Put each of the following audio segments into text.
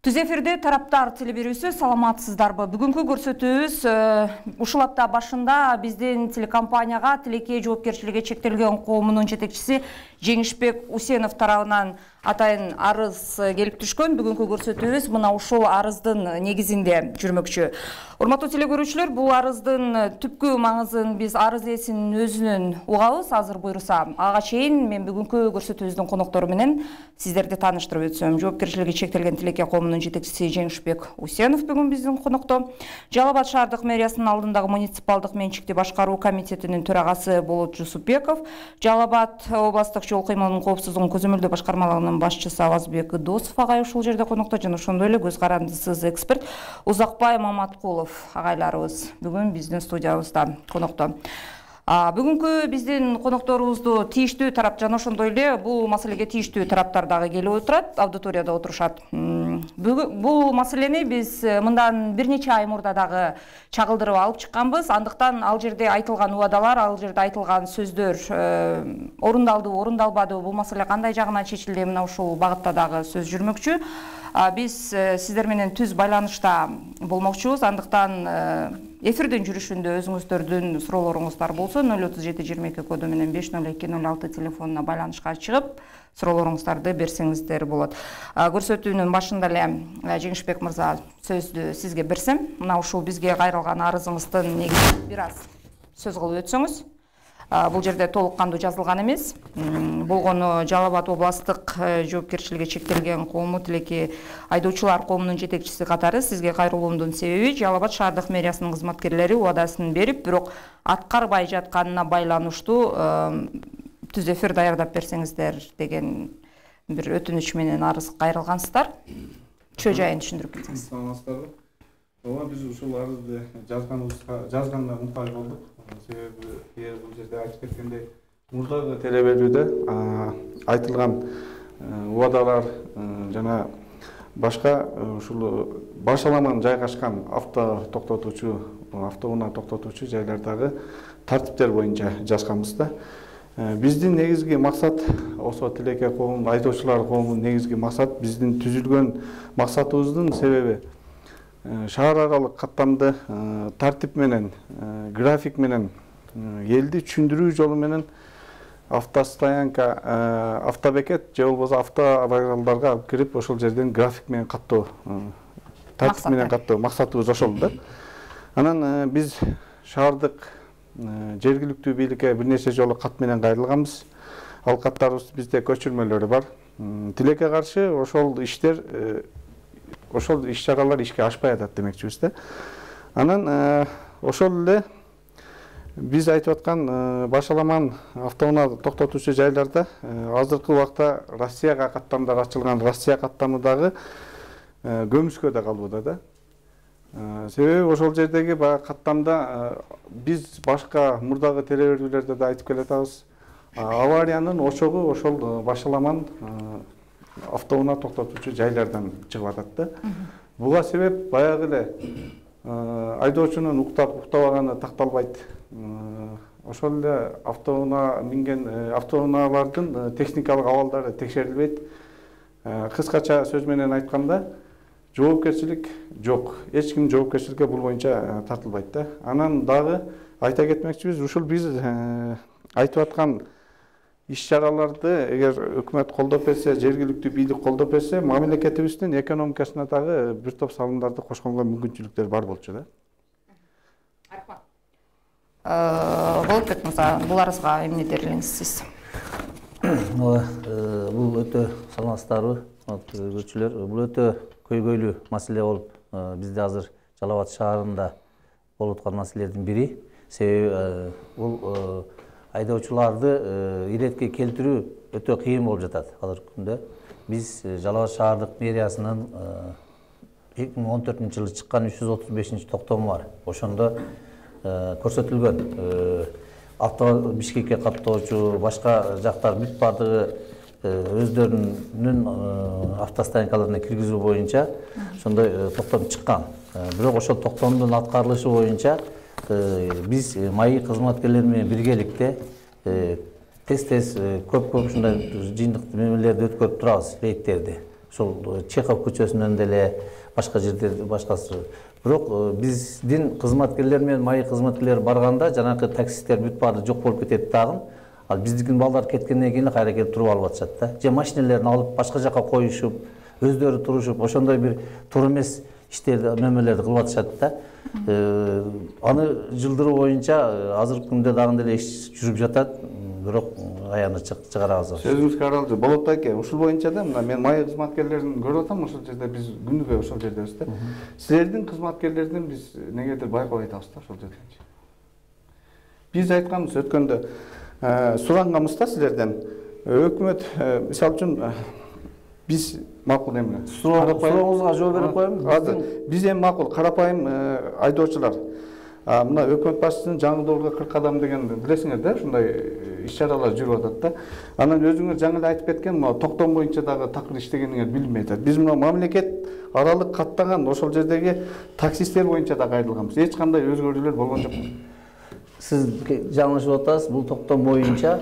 Түз эфирде тараптар телебирүүсү саламатсыздарбы. Бүгүнкү көрсөтүүбүз ушул апта башында биздин телекомпанияга тилекей жоопкерчилиги чектелген коомунун жетекчиси Жеңишбек Усенов тарабынан атайын арыз келип түшкөн. Бүгүнкү көрсөтүүбүз мына ушул арыздын негизинде жүрмөкчү. Урматтуу телекөрүүчүлөр, бул арыздын түпкү маңызын биз арыз ээсинин өзүнөн угабыз. Азыр буйруса, ага чейин мен бүгүнкү көрсөтүүбүздүн коноктору менен сиздерди тааныштырып өтсөм. Жоопкерчилиги чектелген тилекей коомунун жетекчиси Жеңишбек Усенов бүгүн биздин конокто. Жалал Абад шаардык мэриясынын алдындагы муниципалдык менчикти башкаруу комитетинин төрагасы Болот Жусупбеков, Жалал Абад областык жол кыймылынын коопсуздугун көзөмөлдөө башкармалыгынын башчысы Авазбек Досов агай ушул жерде конокто, жана ошондой эле көз карандысыз эксперт Узакбай Маматкулов агайларыбыз бүгүн биздин студиябызда конокто. Бүгүнкү биздин конокторубузду тийиштүү тарап жана ошондой эле бул маселеге тийиштүү тараптар дагы келип отурат, аудиторияда отурушат. Бул маселени биз мындан бир нече ай мурда дагы чагылдырып алып чыкканбыз. Андыктан ал жерде айтылган убадалар, ал жерде айтылган сөздөр орундалдыбы, орундалбадыбы, бул маселе кандай жагынан чечилди, мына ушул багытта дагы сөз жүрмөкчү. Биз сиздер менен түз байланышта болмокчубуз. Андыктан эфирдин жүрүшүндө өзүңүздөрдүн суроолоруңуздар болсо 03722 коду менен 50206 телефонуна байланышка чыгып суроолоруңуздарды берсеңиздер болот. Көрсөтүүнүн башында эле Жеңишбек мырза сөздү сизге берсем, мына ушул бизге кайрылган арызыңыздын негизин бир аз сөз кылып өтсөңүз. Бул жерде толук кандуу жазылган эмес. Болгону Жалал Абад областык жоопкерчилиги чектелген коому тилекей айдоочулар коомунун жетекчиси катары сизге кайрылуумдун себеби Жалал Абад шаардык мэриясынын кызматкерлери убадасын берип, бирок аткарбай жатканына байланыштуу түз эфир даярдап берсеңиздер деген бир өтүнүч менен арыз кайрылгансыздар. Чөө жайын түшүндүрүп кетсеңиз. Саламатсыздарбы? Ооба, биз ушул арызды жазганда унутпай болдук. Себеби бул жерде айтып кеткендей, мурдагы телеберүүдө айтылган убадалар жана башка ушул башаламан жайгашкан автоунаа токтотуучу жайлардагы тартиптер боюнча жазганбыз да. Биздин негизги максат, ошо тилекей коомунун айдоочулар коомунун негизги максат, биздин түзүлгөн максатыбыздын себеби шаар аралык каттамды тартип менен, график менен, элди түшүндүрүү жолу менен автостоянка, автобекет же болбосо автовокзалдарга алып кирип, ошол жерден график менен каттоо, тартип менен каттоо максатыбыз ошол да. Анан биз шаардык жергиликтүү бийликке бир нече жолу кат менен кайрылганбыз. Ал каттарыбыз бизде көчүрмөлөрү бар. Тилекке каршы ошол иш-чаралар ишке ашпай атат демекчибиз да. Анан ошол эле биз айтып аткан башаламан автоунаа токтотуучу жайларда азыркы убакта Россияга каттамдар ачылган, Россия каттамы дагы көмүскөдө калууда да. Себеби ошол жердеги баягы каттамда биз башка мурдагы телеберүүлөрдө да айтып келатабыз. Авариянын ошогу ошол башаламан автоунаа токтотуучу жайлардан чыгып атат да. Буга себеп баягы эле айдоочунун уктабаганы такталбайт. Ошол эле автоунаа минген автоунаалардын техникалык абалдары текшерилбейт. Кыскача сөз менен айтканда, жоопкерчилик жок. Эч ким жоопкерчиликке бул боюнча тартылбайт да. Анан дагы айта кетмекчибиз, ушул биз айтып аткан иш-чараларды эгер өкмөт колдоп берсе, жергиликтүү бийлик колдоп берсе, мамлекетибиздин экономикасына дагы бир топ салымдарды кошконго мүмкүнчүлүктөр бар болчу да. Болотбек мырза, бул арызга эмне дер элеңиз сиз? Бул өтө саламатсыздарбы, көрүүчүлөр. Бул өтө көйгөйлүү маселе болуп, бизде азыр Жалал Абад шаарында болуп аткан маселелердин бири. Себеби бул айдоочуларды иретке келтирүү өтө кыйын болуп жатат азыркы күндө. Биз Жалал Абад шаардык мэриясынын 2014 жылы чыккан 335 токтому бар. Ошондо көрсөтүлгөн Бишкекке каттоочу башка жактар бүт бардыгы өздөрүнүн автостоянкаларына киргизүү боюнча ошондой токтом чыккан. Бирок ошол токтомдун аткарылышы боюнча биз маи кызматкерлер менен биргеликте тез көп ушундай жыйынтык мемелерди өткөрүп турабыз, рейдтерди. ошол Чехов көчөсүнөн деле башка жерде башкасы. Бирок биздин кызматкерлер менен майы кызматкерлер барганда жанакы таксисттер бүт баары жок болуп кетет дагы. Ал биздикин балдар кеткенден кийин кайра келип туруп алып атышат да. Же машиналарын алып башка жака коюшуп, өздөрү турушуп, ошондой бир туура эмес иштерди, мөмөлөрдү кылып атышат да. Аны жылдыруу боюнча азыркы күндө дагы деле иш жүрүп жатат, бирок аяны чыгарабыз. Сөзүңүзгө аралды. Болот аке, ушул боюнча да мына мен майы кызматкерлерин көрүп атам, ошол жерде биз күнүгө ошол жердебиз да. Силердин кызматкерлердин биз негедир байкап айтабыз да ошол жерде. Биз айтканбыз өткөндө суранганбыз да силерден. Өкмөт мисалы үчүн биз макул эме сурооңузга жооп берип коем. Азыр биз эми макул карапайым айдоочулар. Мына өкмөт башчысынын жаңы долго 40 кадам деген билесиңер да, ушундай иш-чаралар жүрүп атат да. Анан өзүңөр жаңы эле айтып кеткен, мына токтом боюнча дагы такыр иштегениңер билинбей атат. Биз мына мамлекет аралык каттаган ошол жердеги таксисттер боюнча дагы айрылганбыз. Эч кандай өзгөрүүлөр болгон жок. Сиз жаңылышып атасыз. Бул токтом боюнча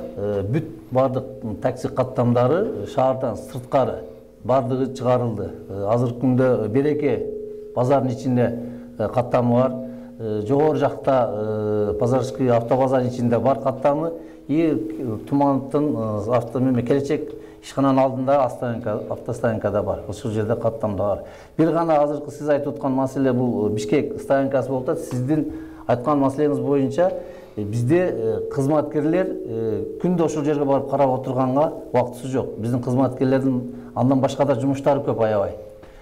бүт бардык такси каттамдары шаардан сырткары бардыгы чыгарылды. Азыркы күндө береке базардын ичинде каттамы бар. Жогору жакта Пазарский автобазардын ичинде бар каттамы. Тумандын автомобиль келечек ишкананын алдында автостоянкада бар. Ошол жерде каттамда бар. Бир гана азыркы сиз айтып аткан маселе бул Бишкек стоянкасы болуп атат. Сиздин айткан маселеңиз боюнча бизде кызматкерлер күндө ошол жерге барып карап отурганга убактысы жок. Биздин кызматкерлердин андан башка да жумуштары көп аябай.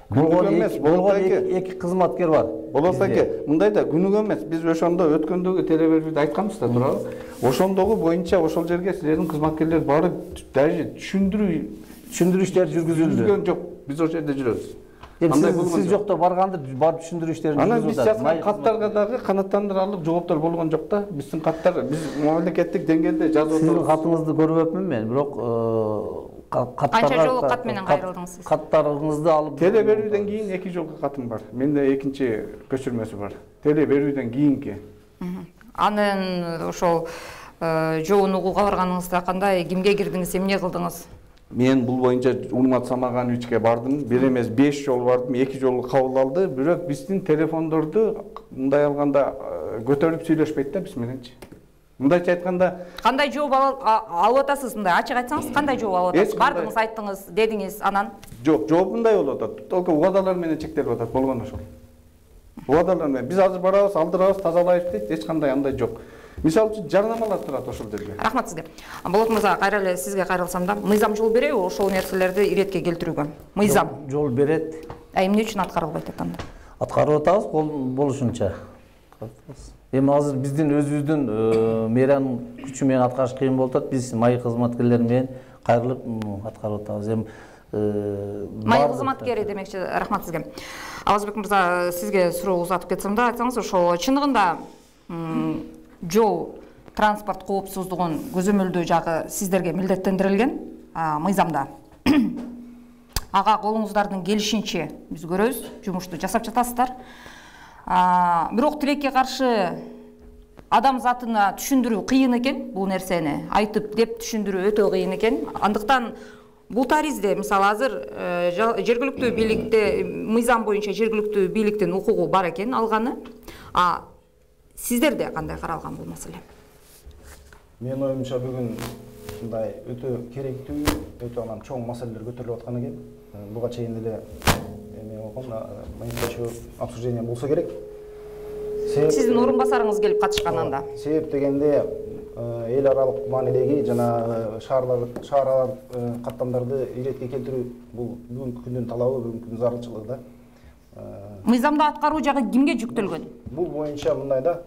Болгон эки кызматкер бар. Болот аке, мындай да күнүгө эмес. Биз ошондо өткөндөгү телеберүүдө айтканбыз да туурабы? Ошондогу боюнча ошол жерге силердин кызматкерлер барып даже түшүндүрүү иштери жүргүзүлдү. Жок, биз ошол жерде жүрөбүз. Сиз жокто барганда барып түшүндүрүү иштери жүргүзүлдү. Анан биз жазган каттарга дагы канааттандырарлык жооптор болгон жок да. Биздин каттар биз мамлекеттик деңгээлде жазып атабыз. Сиздин катыңызды көрбөпмүн мен, бирок канча жолу кат менен кайрылдыңыз сиз? Каттарыңызды алып Телеберүүдөн кийин 2 жолку катым бар. Менде экинчи көчүрмөсү бар. Телеберүүдөн кийинки. Анын ошол жоон угууга барганыңызда кандай, кимге кирдиңиз, эмне кылдыңыз? Мен бул боюнча Урмат Самаргановичке бардым. Бир эмес 5 жол бардым, 2 жолу кабыл алды. Бирок биздин телефондорду мындай алганда көтөрүп сүйлөшпөйт да биз мененчи. Мындайча айтканда, кандай жооп алып атасыз? Мындай ачык айтсаңыз, кандай жооп алып атасыз? Бардыңыз, айттыңыз, дедиңиз, анан? Жок, жооп мындай болуп атат. Только убадалар менен чектелип атат, болгон ошол. Убадалар менен биз азыр барабыз, алдырабыз, тазалайбыз дейт, эч кандай андай жок. Мисалы үчүн жарнамалар турат ошол жерге. Рахмат сизге. Болот мырза, кайра эле сизге кайрылсам да, мыйзам жол береби ошол нерселерди иретке келтирүүгө? Мыйзам жол берет. Эмне үчүн аткарылбайт анда? Аткарып атабыз болушунча. Эми азыр биздин өзүбүздүн мээран күчү менен аткарыш кыйын болуп атат. Биз майы кызматкерлер менен кайрылып аткарып атабыз. Эми майы кызматкери демекчи. Рахмат сизге. Абазбек мырза, сизге суроо узатып кетсем да, айтсаңыз, ошол чындыгында жол транспорт коопсуздугун көзөмөлдөө жагы сиздерге милдеттендирилген мыйзамда. Ага колуңуздардын келишинче биз көрөбүз, жумушту жасап жатасыздар. Бирок тилекке каршы адам затына түшүндүрүү кыйын экен, бул нерсени айтып деп түшүндүрүү өтө кыйын экен. Андыктан бул таризде мисалы азыр жергиликтүү бийликте мыйзам боюнча жергиликтүү бийликтин укугу бар экен алганы. Сиздерде кандай каралган бул маселе? Мен оюмча бүгүн мындай өтө керектүү, өтө анан чоң маселелер көтөрүлүп аткан экен. Буга чейин эле эме болгон мониторинг обсуждение болсо керек. Сиздин орун басарыңыз келип катышкан анда. Себеп дегенде эл аралык маанилеги жана шаар каттамдарды иретке келтирүү бул бүгүнкү күндүн талабы, бүгүнкү күндүн зарылчылыгы да. Мыйзамда аткаруу жагы кимге жүктөлгөн? Бул боюнча мындай да,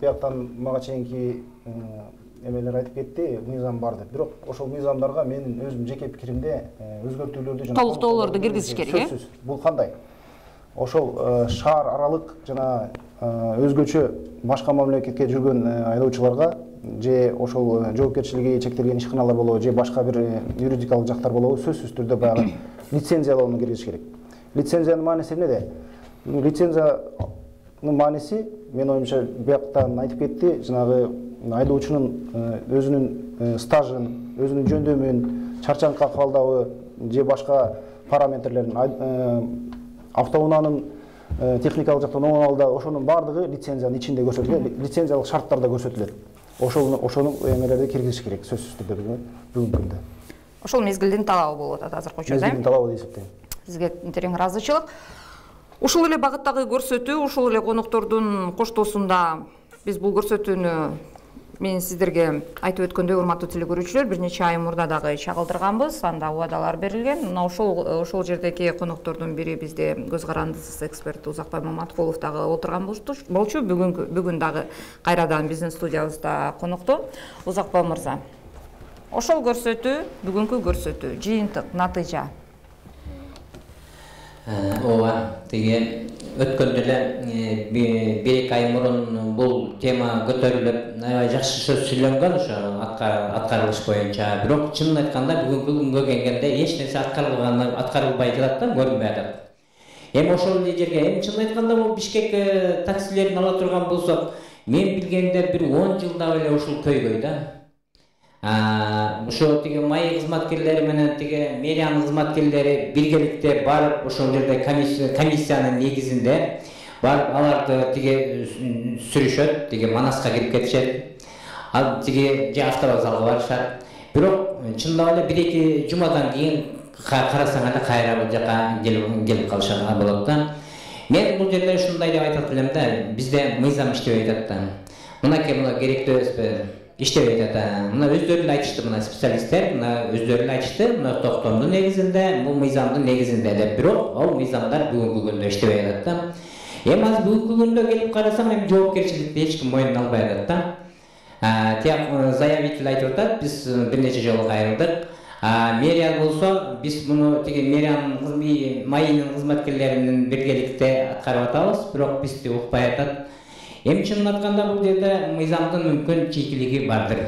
бияктан мага чейинки эмелер айтып кетти, мыйзам бар деп. Бирок ошол мыйзамдарга менин өзүм жеке пикиримде өзгөртүүлөрдү жана толуктоолорду киргизиш керек, э? Бул кандай? Ошол шаар аралык жана өзгөчө башка мамлекетке жүргөн айдоочуларга же ошол жоопкерчилиги чектелген ишканалар болобу, же башка бир юридикалык жактар болобу, сөзсүз түрдө баягы лицензиялоону киргизиш керек. Лицензиянын мааниси эмнеде? Лицензиянын мааниси мен оюмча бияктан айтып кетти, жанагы айдоочунун өзүнүн стажын, өзүнүн жөндөмүн, чарчаңкка кабылдабы же башка параметрлерин, автоунаанын техникалык жактан оңалда ошонун баардыгы лицензиянын ичинде көрсөтүлөт, лицензиялык шарттарда көрсөтүлөт. Ошонун эмелерди киргизиш керек сөзсүз түрдө бүгүнкү күндө. Ошол мезгилдин талабы болуп атат азыркы учурда. Мезгилдин талабы деп эсептейм. Сизге терең ыраазычылык. Ушул эле багыттагы көрсөтүү, ушул эле коноктордун коштоосунда биз бул көрсөтүүнү мен сиздерге айтып өткөндөй, урматтуу телекөрүүчүлөр, бир нече ай мурда дагы чагылдырганбыз, анда убадалар берилген. Мына ошол жердеги коноктордун бири бизде көз карандысыз эксперт Узакбай Маматкулов дагы отурган болчу. Бүгүн дагы кайрадан биздин студиябызда конокту. Узакбай мырза, ошол көрсөтүү, бүгүнкү көрсөтүү, жыйынтык, натыйжа. Ооба, тиги өткөндө эле бир ай мурун бул тема көтөрүлүп, аябай жакшы сөз сүйлөнгөн ошо аткарылыш боюнча. Бирок чынын айтканда бүгүнкү күнгө келгенде эч нерсе аткарылбай жатат да, көрүнбөй атат. Эми ошол жерге, чынын айтканда бул Бишкек таксилерин ала турган болсок, мен билгенде бир 10 жылда эле ушул көйгөй да. Ошо тиги майы кызматкерлери менен тиги мэриянын кызматкерлери биргеликте барып ошол жерде комиссиянын негизинде барып аларды тиги сүрүшөт, тиги Манаска кирип кетишет. Ал тиги же автовокзалга барышат. Бирок чындап эле 1-2 жумадан кийин карасаң эле кайра бул жака келип калышат болот да. Мен бул жерде ушундай деп айтат элем да, бизде мыйзам иштебей атат да. Мынакей керектүү эмеспи? Иштебей атат. Мына өздөрү эле айтышты, мына специалисттер, мына өздөрү эле айтышты, мына токтомдун негизинде, бул мыйзамдын негизинде деп. Бирок ал мыйзамдар бүгүнкү күндө иштебей атат да. Эми азыр бүгүнкү күндө келип карасам, эми жоопкерчиликти эч ким мойнуна албай атат да. Тияк заявитель айтып атат, биз бир нече жолу кайрылдык. Мэрия болсо, биз муну тиги мэриянын майынын кызматкерлеринин биргеликте аткарып атабыз, бирок бизди укпай атат. Эми чынын айтканда бул жерде мыйзамдын мүмкүн чийкилиги бардыр.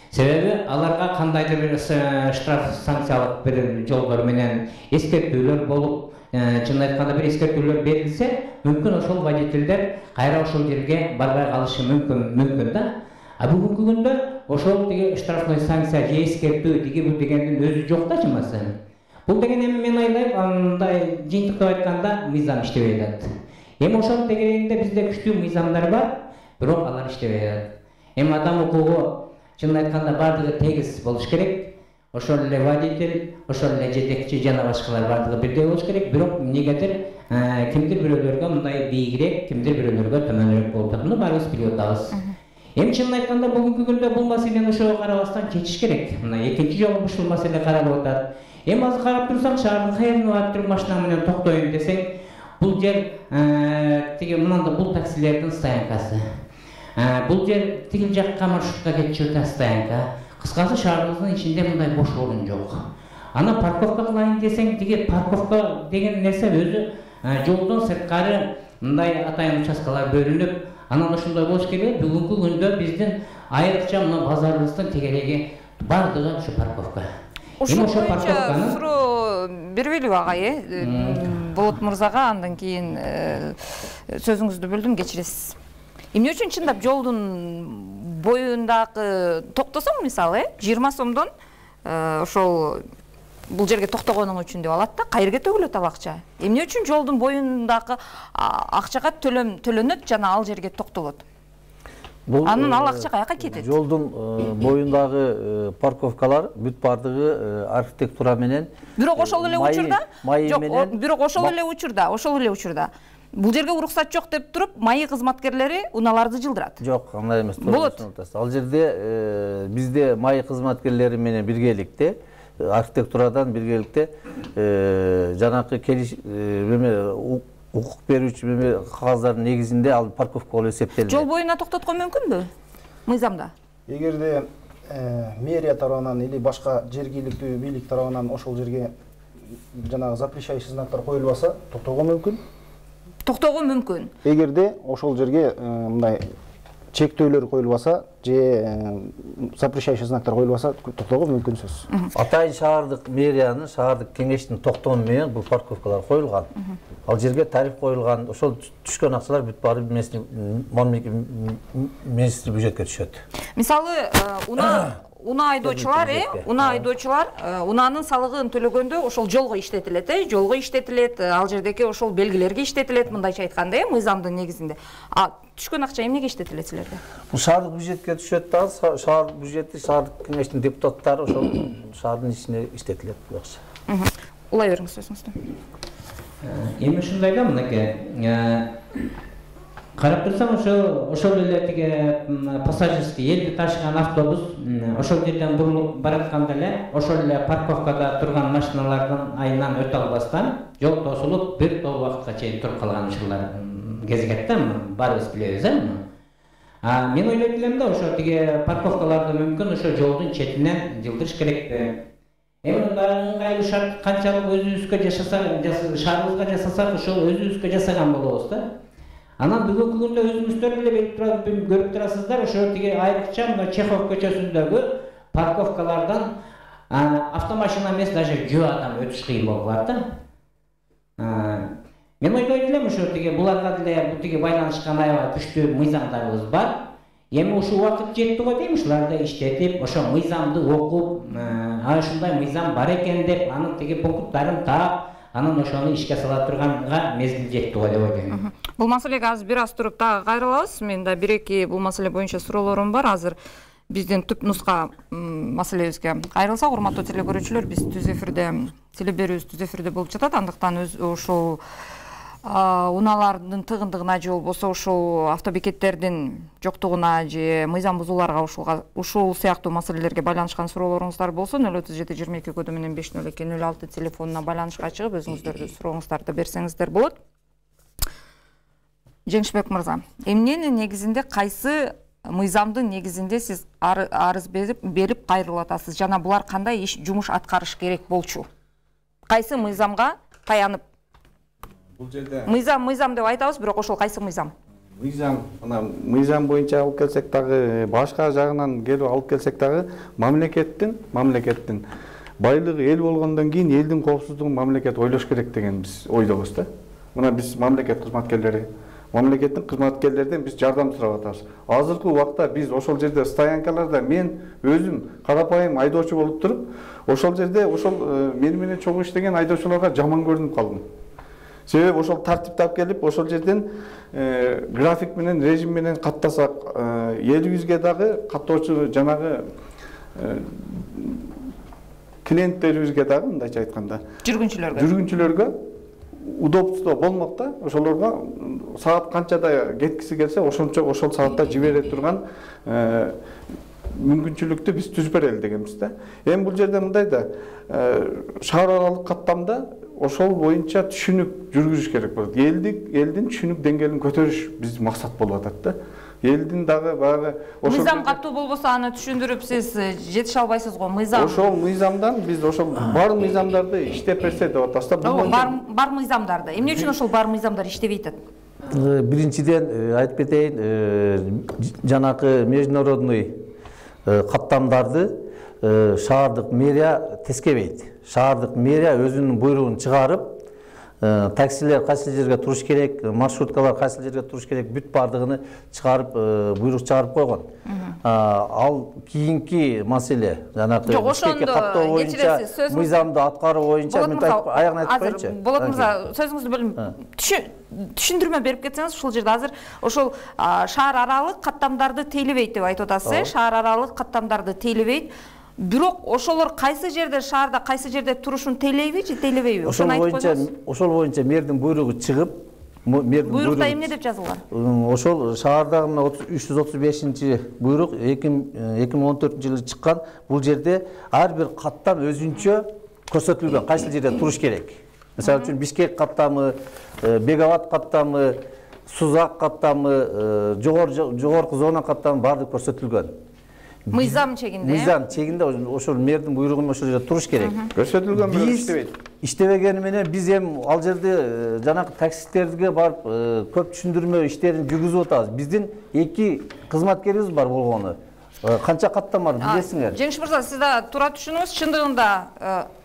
Себеби аларга кандайдыр бир штраф санкциялык бир жолдор менен эскертүүлөр болуп, чынын айтканда бир эскертүүлөр берилсе, мүмкүн ошол водительдер кайра ошол жерге барбай калышы мүмкүн да. Бүгүнкү күндө ошол тиги штрафной санкция же эскертүү тиги бул дегендин өзү жок да чамасы. Бул деген эми мен ойлойм, андай жыйынтыктап айтканда мыйзам иштебей атат. Эми ошол дегенде бизде күчтүү мыйзамдар бар, бирок алар иштебей атат. Эми адам укугу чынын айтканда бардыгы тегиз болуш керек. Ошол эле водитель, ошол эле жетекчи жана башкалар бардыгы бирдей болуш керек, бирок эмнегедир кимдир бирөөлөргө мындай бийигирээк, кимдир бирөөлөргө төмөнүрөөк болуп атат. Муну баарыбыз билип атабыз. Эми чынын айтканда бүгүнкү күндө бул маселени ошого карабастан чечиш керек. Мына экинчи жолу ушул маселе каралып атат. Эми азыр карап турсаң, шаардын кайрына барып туруп машина менен токтоюн десең, бул жер тиги мынанда бул таксилердин стоянкасы. Бул жер тигил жакка маршрутка кетчү стоянка. Кыскасы шаарыбыздын ичинде мындай бош орун жок. Ана парковка кылайын десең, тиги парковка деген нерсе өзү жолдон сырткары мындай атайын участкалар бөлүнүп, анан ошондой болуш керек. Бүгүнкү күндө биздин айрыкча мына базарыбыздын тегереги бардыгы ушу парковка. Ушул боюнча суроо бербейлиби агай, Болот мырзага, андан кийин сөзүңүздү бөлдүм, кечиресиз. Эмне үчүн чындап жолдун боюндагы токтосоң, мисалы, 20 сомдон ошол бул жерге токтогонуң үчүн деп алат да, кайерге төгүлөт ал акча? Эмне үчүн жолдун боюндагы акчага төлөнөт жана ал жерге токтолот? Анын ал акча каяка кетет? Жолдун боюндагы парковкалар бүт бардыгы архитектура менен. Бирок ошол эле учурда, бирок ошол эле учурда бул жерге уруксат жок деп туруп, майы кызматкерлери унааларды жылдырат. Жок, андай эмес. Болот. Ал жерде бизде майы кызматкерлери менен биргеликте, архитектурадан биргеликте жанакы келиш укук берүүчү кагаздардын негизинде ал парковка болуп эсептелет. Жол боюна токтоткон мүмкүнбү? Мыйзамда. Эгерде мэрия тарабынан или башка жергиликтүү бийлик тарабынан ошол жерге жанагы запрещающий знактар коюлбаса, токтогон мүмкүн. Токтогон мүмкүн. Эгерде ошол жерге мындай чектөөлөр коюлбаса, же запрещающий знактар коюлбаса, токтогон мүмкүн сөз. Атайын шаардык мэриянын, шаардык кеңештин токтому менен бул парковкалар коюлган. Ал жерге тариф коюлган, ошол түшкөн акчалар бүт баары министрлик бюджетке түшөт. Мисалы, унаа айдоочулар, унаа айдоочулар унаанын салыгын төлөгөндө ошол жолго иштетилет, жолго иштетилет, ал жердеги ошол белгилерге иштетилет, мындайча айтканда, мыйзамдын негизинде. А түшкөн акча эмнеге иштетилет силерде? Бул шаардык бюджетке түшөт дагы, шаар бюджети, шаардык кеңештин депутаттары ошол шаардын ичине иштетилет бул акча. Улай бериңиз сөзүңүздү. Эми ушундай да мынакей карап турсаң ошол эле тиги пассажирский элди ташыган автобус ошол жерден бурулуп баратканда эле ошол эле парковкада турган машиналардын айынан өтө албастан жол тосулуп бир топ убакытка чейин туруп калган учурлар кезигет да, баарыбыз билебиз, мен ойлойт элем да, ошо тиги парковкаларды мүмкүн ошо жолдун четинен жылдырыш керекпи. Эми ыңгайлуу шарт канчалык өзүбүзгө жашасак, шаарыбызга жасасак, ошол өзүбүзгө жасаган болобуз да. Анан бүгүнкү күндө өзүңүздөр эле көрүп турасыздар, ошо тиги айрыкча мына Чехов көчөсүндөгү парковкалардан автомашина эмес, даже жөө адам өтүш кыйын болуп калат да. Мен ойлойт элем ошо тиги буларга деле бул тиги байланышкан аябай күчтүү мыйзамдарыбыз бар. Эми ушул убакыт жетти го дейм, ушуларды иштетип, ошо мыйзамды окуп, ушундай мыйзам бар экен деп, анын тиги пункттарын таап, анан ошону ишке сала турганга мезгил жетти го деп ойлойм. Бул маселеге азыр бир аз туруп дагы кайрылабыз. Мен да бир-эки бул маселе боюнча суроолорум бар. Азыр биздин түп нуска маселебизге кайрылсак, урматтуу телекөрүүчүлөр, биз түз эфирде, теле берүүбүз түз эфирде болуп жатат. Андыктан ошол унаалардын тыгындыгына же болбосо ошол автобекеттердин жоктугуна же мыйзам бузууларга ушул сыяктуу маселелерге байланышкан суроолоруңуздар болсо 037 22 коду менен 50206 телефонуна байланышка чыгып өзүңүздөрдүн сурооңуздарды берсеңиздер болот. Жеңишбек мырза, эмнени негизинде кайсы мыйзамдын негизинде сиз арыз берип кайрылып атасыз жана булар кандай жумуш аткарыш керек болчу? Кайсы мыйзамга таянып? Бул жерде мыйзам деп айтабыз, бирок ошол кайсы мыйзам? Мыйзам боюнча алып келсек дагы, башка жагынан келип алып келсек дагы, мамлекеттин байлыгы эл болгондон кийин элдин коопсуздугун мамлекет ойлош керек деген биз ойдобуз да. Мына биз мамлекет кызматкерлери, мамлекеттин кызматкерлерден биз жардам сурап атабыз. Азыркы убакта биз ошол жерде стоянкаларда мен өзүм карапайым айдоочу болуп туруп, ошол жерде мени менен чогуу иштеген айдоочуларга жаман көрүнүп калдым. Себеби ошол тартипти алып келип, ошол жерден график менен, режим менен каттасак, элибизге дагы каттоочу жанагы клиенттерибизге дагы, мындайча айтканда, жүргүнчүлөргө удобство болмок да, ошолорго саат канчада кеткиси келсе, ошол саатта жибере турган мүмкүнчүлүктү биз түзүп берели дегенбиз да. Эми бул жерде мындай да, шаар аралык каттамда ошол боюнча түшүнүк жүргүзүш керек болот. Элдин түшүнүк деңгээлин көтөрүш биз максат болуп атат да. Элдин дагы баягы мыйзам катуу болбосо аны түшүндүрүп сиз жетише албайсыз го. Мыйзам ошол мыйзамдан биз ошол бар мыйзамдарды иштеп берсе деп атабыз да. Бар мыйзамдарды. Эмне үчүн ошол бар мыйзамдар иштебей атат? Биринчиден айтып кетейин, жанакы международный каттамдарды шаардык мэрия тескебейт. Шаардык мэрия өзүнүн буйругун чыгарып, таксилер кайсы жерге туруш керек, маршруткалар кайсы жерге туруш керек, бүт бардыгыны чыгарып, буйрук чыгарып койгон. Ал кийинки маселе, жанагы ишке каттоо боюнча, мыйзамды аткаруу боюнча аягын айтып коеюнчу. Болот мырза, сөзүңүздү бөлүп түшүндүрмө берип кетсеңиз, ушул жерде азыр ошол шаар аралык каттамдарды тейлебейт деп айтып атасыз. Шаар аралык каттамдарды тейлебейт. Бирок ошолор кайсы жерде шаарда, кайсы жерде турушун тейлейби же тейлебейби? Ошол боюнча мэрдин буйругу чыгып, буйрукта эмне деп жазылган? Ошол шаардагы 335-чи буйрук 2014-жылы чыккан. Бул жерде ар бир каттам өзүнчө көрсөтүлгөн, кайсы жерде туруш керек. Мисалы үчүн Бишкек каттамы, Беговат каттамы, Сузак каттамы, жогорку зона каттамы баардыгы көрсөтүлгөн. Мыйзам чегинде. Мыйзам чегинде ошол мэрдин буйругу менен ошол жерде туруш керек. Көрсөтүлгөн бирок иштебейт. Иштебегени менен биз эми ал жерде жанакы таксисттерге барып көп түшүндүрмө иштерин жүргүзүп атабыз. Биздин 2 кызматкерибиз бар болгону. Канча каттам бар билесиңер. Жеңиш мырза, сиз да туура түшүнүңүз. Чындыгында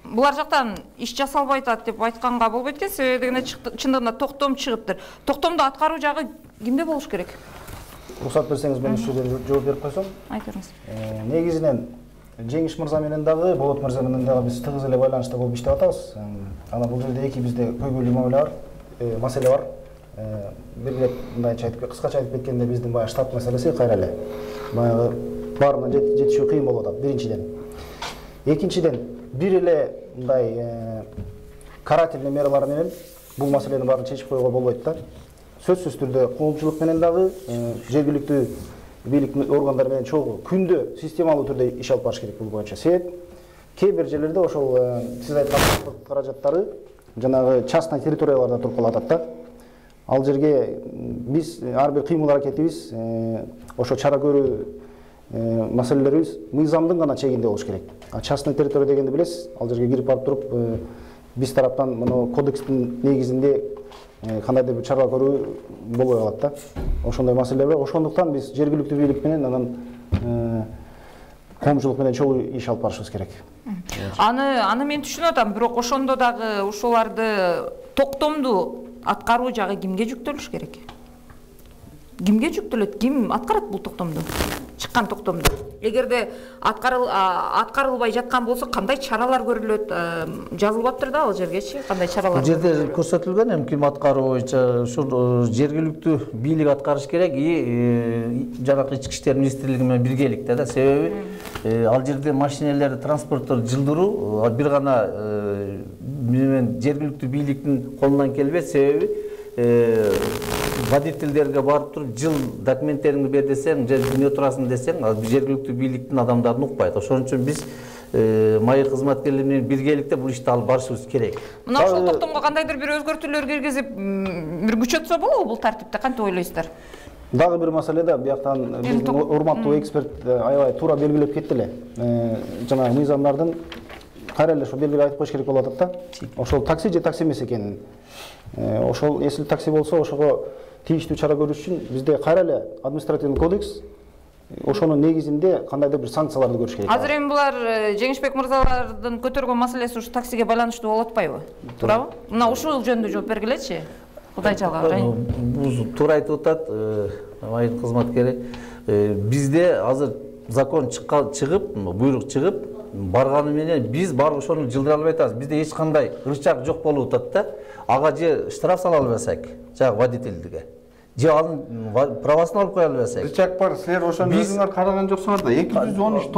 булар жактан иш жасалбай атат деп айтканга болбойт экен. Себеби чындыгында токтом чыгыптыр. Токтомду аткаруу жагы кимде болуш керек? Рұқсат берсеңіз, мен үш жерде жооп берип койсом. Айтыңыз. Негизинен Жеңиш мырза менен дагы, Болот мырза менен дагы биз тыгыз эле байланышта болуп иштеп атабыз. Анан бул жерде эки бизде көйгөйлүү маселе бар. Бир мындайча айтып, кыскача айтып кеткенде биздин баягы штат маселеси кайра эле баягы баарына жетишүү кыйын болуп атат, биринчиден. Экинчиден, бир эле мындай карательный мералар менен бул маселени баарын чечип коюуга болбойт да. Сөзсүз түрдө коомчулук менен дагы, жергиликтүү бийлик органдары менен чогуу күндө системалуу түрдө иш алып барыш керек бул боюнча. Себеп кээ бир жерлерде ошол сиз айткан каражаттары жанагы частный территорияларда туруп калып атат да. Ал жерге биз ар бир кыймыл аракетибиз, ошо чара көрүү маселелерибиз мыйзамдын гана чегинде болуш керек. Частный территория дегенди билесиз, ал жерге кирип барып туруп биз тараптан мына кодекстин негизинде кандайдыр бир чара көрүү болбой калат да. Ошондой маселелер бар. Ошондуктан биз жергиликтүү бийлик менен анан коомчулук менен чогуу иш алып барышыбыз керек. Аны мен түшүнүп атам, бирок ошондо дагы ушуларды токтомду аткаруу жагы кимге жүктөлүш керек? Кимге жүктөлөт? Ким аткарат бул токтомду? Чыккан токтомду. Эгерде аткарылбай жаткан болсо, кандай чаралар көрүлөт? Жазылбаптыр да ал жергечи, кандай чаралар? Бул жерде көрсөтүлгөн, эми ким аткаруу боюнча ушул жергиликтүү бийлик аткарыш керек, жанагы ички иштер министрлиги менен биргеликте да. Себеби ал жерде машинелерди, транспорттор жылдыруу бир гана жергиликтүү бийликтин колунан келбейт. Себеби водительдерге барып туруп жыл документтериңди бер десең, же эмне турасың десең, жергиликтүү бийликтин адамдарын укпайт. Ошон үчүн биз майы кызматкерлер менен биргеликте бул ишти алып барышыбыз керек. Мына ошол токтомго кандайдыр бир өзгөртүүлөр киргизип, бир күчөтсө болобу бул тартипти? Кантип ойлойсуздар? Дагы бир маселе да, бияктан биздин урматтуу эксперт аябай туура белгилеп кетти эле. Жанагы мыйзамдардын кайра эле ошо белгилеп айтып коюш керек болуп атат да. Ошол такси же такси эмес экенин. Ошол эсил такси болсо, ошого тийиштүү чара көрүш үчүн бизде кайра эле административный кодекс, ошонун негизинде кандайдыр бир санкцияларды көрүш керек. Азыр эми булар Жеңишбек мырзалардын көтөргөн маселеси ушу таксиге байланыштуу болуп атпайбы? Туурабы? Мына ушул жөнүндө жооп бергилечи. Кудай жалга. Бул туура айтып атат майын кызматкери. Бизде азыр закон чыгып, буйрук чыгып, барганы менен биз барып ошону жылдыра албай атабыз. Бизде эч кандай рычаг жок болуп атат да. Ага же штраф сала албасак, жагы водительдиге, же анын правасын алып кое албасак. Рычаг бар, силер ошону өзүңөр караган жоксуңар да. 213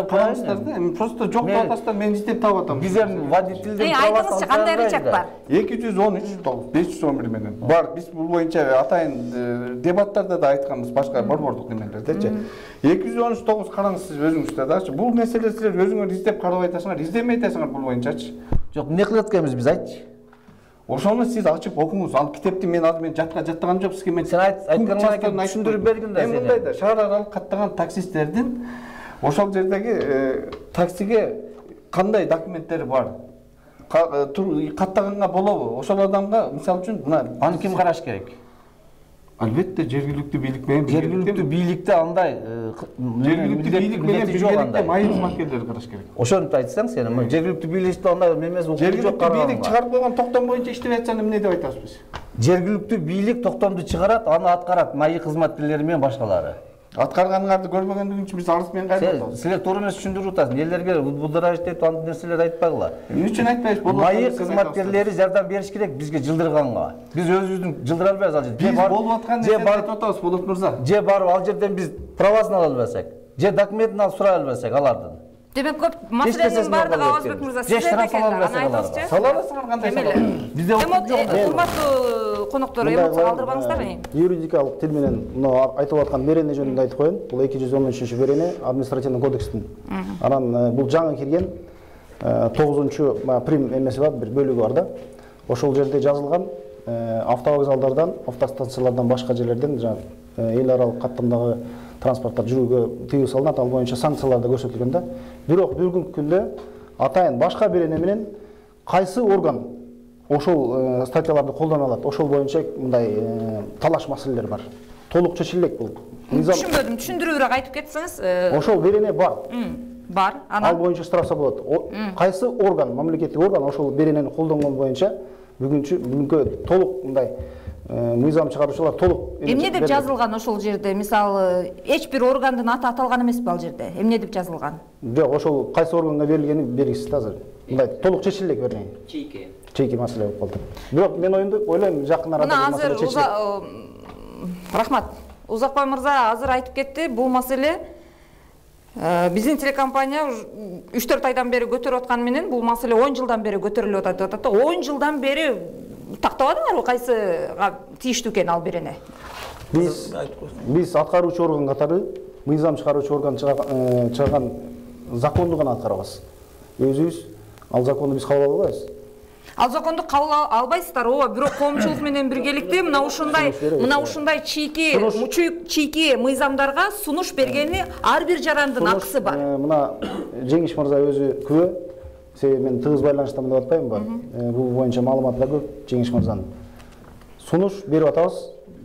караңыздар да. Эми просто жок деп атасыздар, мен издеп таап атам. Биз эми водительдин правасын айтыңызчы, кандай рычаг бар? 213 511 менен бар. Биз бул боюнча атайын дебаттарда да айтканбыз, башка борбордук немелердечи. 219 караңыз сиз өзүңүздөр дачы. Бул маселе силер өзүңөр издеп карабай атасыңар, издемей атасыңар бул боюнчачы. Жок, эмне кылып атканбыз биз айтчы. Ошону сиз ачып окуңуз. Ал китепти мен азыр жаттаган жок сизге. Мен сен айтканыңа түшүндүрүп бергин да. Мен мындай да, шаар аралык каттаган таксисттердин ошол жердеги таксиге кандай документтери бар? Каттаганга болобу? Ошол адамга, мисалы үчүн, мына аны ким караш керек? Албетте жергиликтүү бийлик менен жергиликтүү бийликте андай жергиликтүү бийлик менен биргеликте майы кызматкерлери караш керек. Ошону айтсаң сен, жергиликтүү бийликте андай эмес укук жок караган. Жергиликтүү бийлик чыгарып койгон токтом боюнча иштеп атса эмне деп айтасыз биз? Жергиликтүү бийлик токтомду чыгарат, аны аткарат майы кызматкерлери менен башкалары. Аткарганыңарды көрбөгөндүгүн үчүн биз арыз менен кайрылабыз. Силер туура эмес түшүндүрүп атасыз. Элерге булдырайыш деп андый нерселерди айтпагыла. Эмне үчүн айтпайсыз? Майы кызматкерлери жардам бериш керек бизге жылдырганга. Биз өзүбүздүн жылдыра албайбыз ал жерде. Биз болуп аткан нерсени айтып атабыз, Болот мырза. Же барып ал жерден биз правасын ала албасак, же документин алып сурай албасак алардын. Демек көп маселенин бардыгы Албек мырза сиздерде экен. Айтыңызчы. Сала аласыңар кандай сала? Бизде урматтуу коноктор, эмоция калтырбаңыздар. Юридикалык тил менен мына айтып аткан берене жөнүндө айтып коеюн. Бул 213 берене административный кодекстин. Анан бул жаңы кирген 9-чу прим эмеси бар, бир бөлүгү бар да. Ошол жерде жазылган автовокзалдардан, автостанциялардан башка жерлерден эл аралык каттамдагы транспорттар жүрүүгө тыюу салынат, ал боюнча санкциялар да көрсөтүлгөн да. Бирок бүгүнкү күндө атайын башка берене менен кайсы орган ошол статьяларды колдоно алат, ошол боюнча мындай талаш маселелер бар. Толук чечилет бул. Түшүнбөдүм, түшүндүрүүрөөк айтып кетсеңиз. Ошол берене бар. Бар. Ал боюнча штраф болот. Кайсы орган, мамлекеттик орган ошол беренени колдонгон боюнча бүгүнкү толук мындай мыйзам чыгаруучулар толук эмне деп жазылган ошол жерде? Мисалы, эч бир органдын аты аталган эмеспи ал жерде? Эмне деп жазылган? Жок, ошол кайсы органга берилгени белгисиз да азыр. Мындай толук чечиле элек вернее. Чейки маселе болуп калды. Бирок мен ойлойм жакын арада бул маселе чечилет. Рахмат. Узакбай мырза азыр айтып кетти, бул маселе биздин телекомпания 3-4 айдан бери көтөрүп атканы менен бул маселе 10 жылдан бери көтөрүлүп атат. 10 жылдан бери тактабадыңарбы кайсыга тийиштүү экен ал берене? Биз аткаруучу орган катары мыйзам чыгаруучу орган чыгарган законду гана аткарабыз. Өзүбүз ал законду биз кабыл албайбыз. Ал законду кабыл албайсыздар, ооба, бирок коомчулук менен биргеликте мына ушундай чийки мыйзамдарга сунуш бергени ар бир жарандын акысы бар. Мына Жеңиш мырза өзү күбө. Себеби мен тыгыз байланыштамын деп атпаймынбы? Бул боюнча маалымат да көп Жеңиш мырзанын. Сунуш берип атабыз.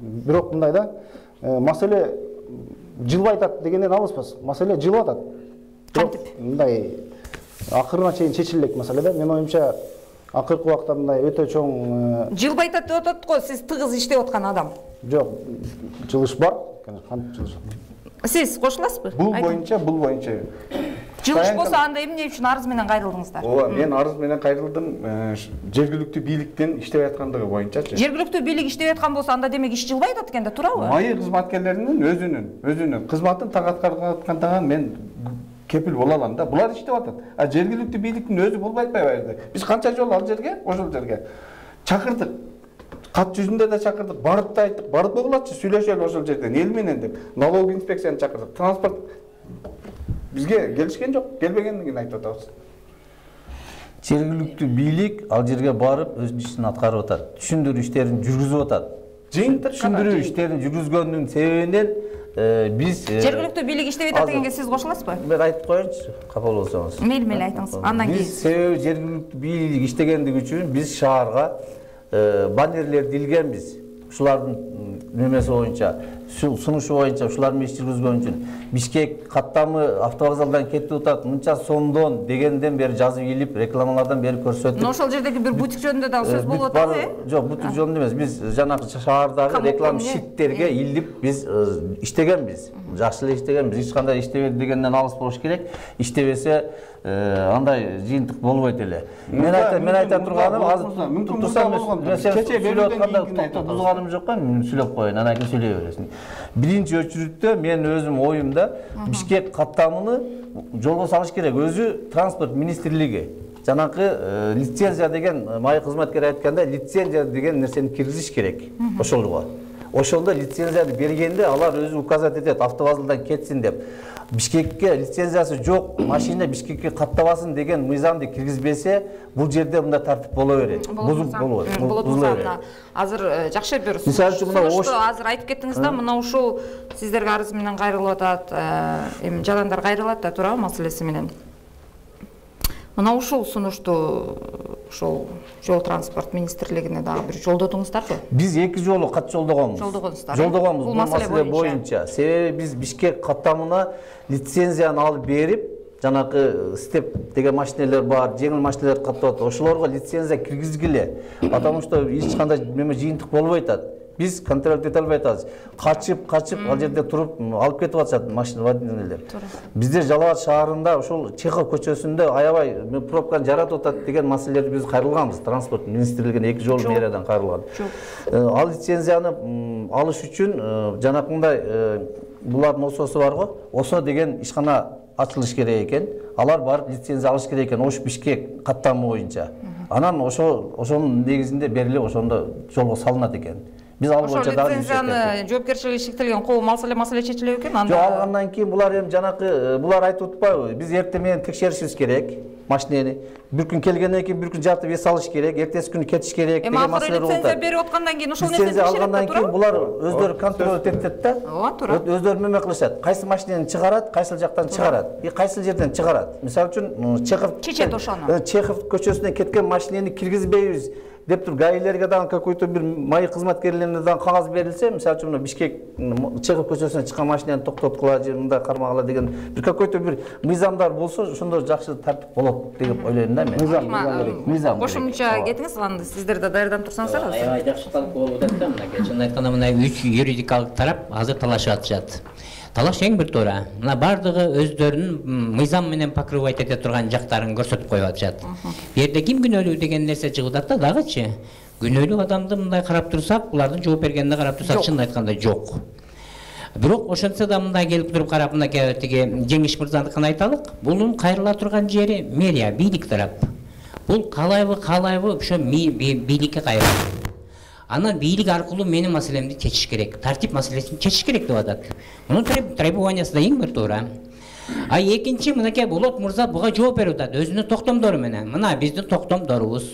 Бирок мындай да, маселе жылбай атат дегенден алыспыз. Маселе жылып атат. Кантип? Мындай акырына чейин чечилет маселе да. Мен оюмча акыркы убакта мындай өтө чоң жылбай атат деп атат го, сиз тыгыз иштеп аткан адам. Жок, жылыш бар. Кантип жылыш? Сиз кошуласызбы? Бул боюнча Жылыш болсо анда эмне үчүн арыз менен кайрылдыңыздар? Ооба, мен арыз менен кайрылдым, жергиликтүү бийликтен иштеп аткандыгы боюнчачы. Жергиликтүү бийлик иштеп аткан болсо анда демек иш жылбай атат экен да, туурабы? Майы кызматкерлеринин өзүнүн кызматын так аткарып аткандыгын мен кепил бола алам да. Булар иштеп атат. А жергиликтүү бийликтин өзү болбой атпайбы? Биз канча жолу ал жерге, ошол жерге чакырдык. Кат жүзүндө да чакырдык, барып да айттык, барып болгулачы сүйлөшөлү ошол жерден эл менен деп. Налог инспекцияны чакырдык. Транспорт бизге келишкен жок, келбегендигин айтып атабыз. Жергиликтүү бийлик ал жерге барып өз ишин аткарып атат. Түшүндүрүү иштерин жүргүзүп атат. Түшүндүрүү иштерин жүргүзгөндүн себебинен биз жергиликтүү бийлик иштеп атат дегенге сиз кошуласызбы? Мен айтып коеюнчу, капа болсоңуз. Мейли айтыңыз. Андан кийин. Биз себеби жергиликтүү бийлик иштегендиги үчүн биз шаарга баннерлерди илгенбиз. Ушулардын немеси боюнча, сунушу боюнча ушулар менен иш жүргүзгөн үчүн Бишкек каттамы автовокзалдан кетип атат, мынча сомдон дегенден бери жазып илип, рекламалардан бери көрсөтүп. Ошол жердеги бир бутик жөнүндө да сөз болуп атабы? Жок, бутик жөнүндө эмес. Биз жанагы шаардагы реклама шиттерге илип биз иштегенбиз. Жакшы эле иштегенбиз. Эч кандай иштебеди дегенден алыс болуш керек. Иштебесе андай жыйынтык болбойт эле. Мен айта турганым азыр кече сүйлөп атканда бузганым жок го, мен сүйлөп коеюн, анан кийин сүйлөй бересиң. Биринчи өчүрүттө мен өзүм оюмда Бишкек каттамыны жолго салыш керек. Өзү транспорт министрлиги жанакы лицензия деген майы кызматкер айтканда лицензия деген нерсени киргизиш керек ошолго. Ошондо лицензияны бергенде алар өзү указать этет, автовокзалдан кетсин деп. Бишкекке лицензиясы жок, машина Бишкекке каттабасын деген мыйзамды киргизбесе, бул жерде мындай тартип боло берет. Бузуп болот. Азыр жакшы бир мисалы үчүн мына азыр айтып кеттиңиз да, мына ушул сиздерге арыз менен кайрылып атат, эми жарандар кайрылат да, туурабы маселеси менен. Мына ушул сунушту ошол жол транспорт министрлигине дагы бир жолдодуңуздарбы? Биз 2 жолу кат жолдогонбуз. Жолдогонбуз бул маселе боюнча. Себеби биз Бишкек каттамына лицензияны алып берип, жанакы степ деген машиналар бар, жеңил машиналар каттап, ошолорго лицензия киргизгиле. Потому что эч кандай неме жыйынтык болбой атат. Биз контроль ете албай атабыз. Качып ал жерде туруп алып кетип атышат машина водителдер. Бизде Жалал Абад шаарында ошол Чехов көчөсүндө аябай пробканы жаратып атат деген маселелерди биз кайрылганбыз. Транспорт министрлигине 2 жол мэриядан кайрылган. Ал лицензияны алыш үчүн жанакындай булардын ососу бар го. Осо деген ишкана ачылыш керек экен. Алар барып лицензия алыш керек экен Ош Бишкек каттамы боюнча. Анан ошонун негизинде берилип ошондо жолго салынат экен. Биз ал боюнча дагы лицензияны жоопкерчилиги шектелген кол маселе чечилет экен. Жок, алгандан кийин булар эми жанакы булар айтып атпайбы? Биз эртең менен текшеришибиз керек машинени. Бир күн келгенден кийин бир күн жатып эс алыш керек, эртеси күнү кетиш керек деген маселе болот. Лицензия берип аткандан кийин ошол нерсени текшерет да, туурабы? Алгандан кийин булар өздөрү контроль этет да. Ооба, туура. Өздөрү неме кылышат? Кайсы машинени чыгарат, кайсы жактан чыгарат, кайсы жерден чыгарат. Мисалы үчүн чечет ошону. Чехов көчөсүнөн кеткен машинени киргизбейбиз деп туруп гаилерге дагы какой-то бир маи кызматкерлерине дагы кагаз берилсе, мисалы үчүн Бишкек Чехов көчөсүнөн чыккан машинаны токтоткула же мындай кармагыла деген бир какой-то бир мыйзамдар болсо, ошондо жакшы тартип болот деп ойлойм да мен. Мыйзам. Кошумча кетиңиз, анда сиздер да даярданып турсаңыздар. Аябай жакшы талкуу болуп атат да, мына чын айтканда мына 3 юридикалык тарап азыр талашып атышат. Талаш эң бир туура. Мына бардыгы өздөрүнүн мыйзам менен покрывать эте турган жактарын көрсөтүп коюп атышат. Бу жерде ким күнөөлүү деген нерсе чыгып атат да, дагычы. Күнөөлүү адамды мындай карап турсак, булардын жооп бергенине карап турсак, чын айтканда жок. Бирок ошончо да мындай келип туруп карап, мына тиги Жеңиш мырзаныкын айталык. Бунун кайрыла турган жери мэрия, бийлик тарап. Бул калайбы ошо бийликке кайрылат. Анан бийлик аркылуу менин маселемди чечиш керек, тартип маселесин чечиш керек деп атат. Мунун требованиясы да эң бир туура. А экинчи мынакей Болот мырза буга жооп берип атат өзүнүн токтомдору менен. Мына биздин токтомдорубуз.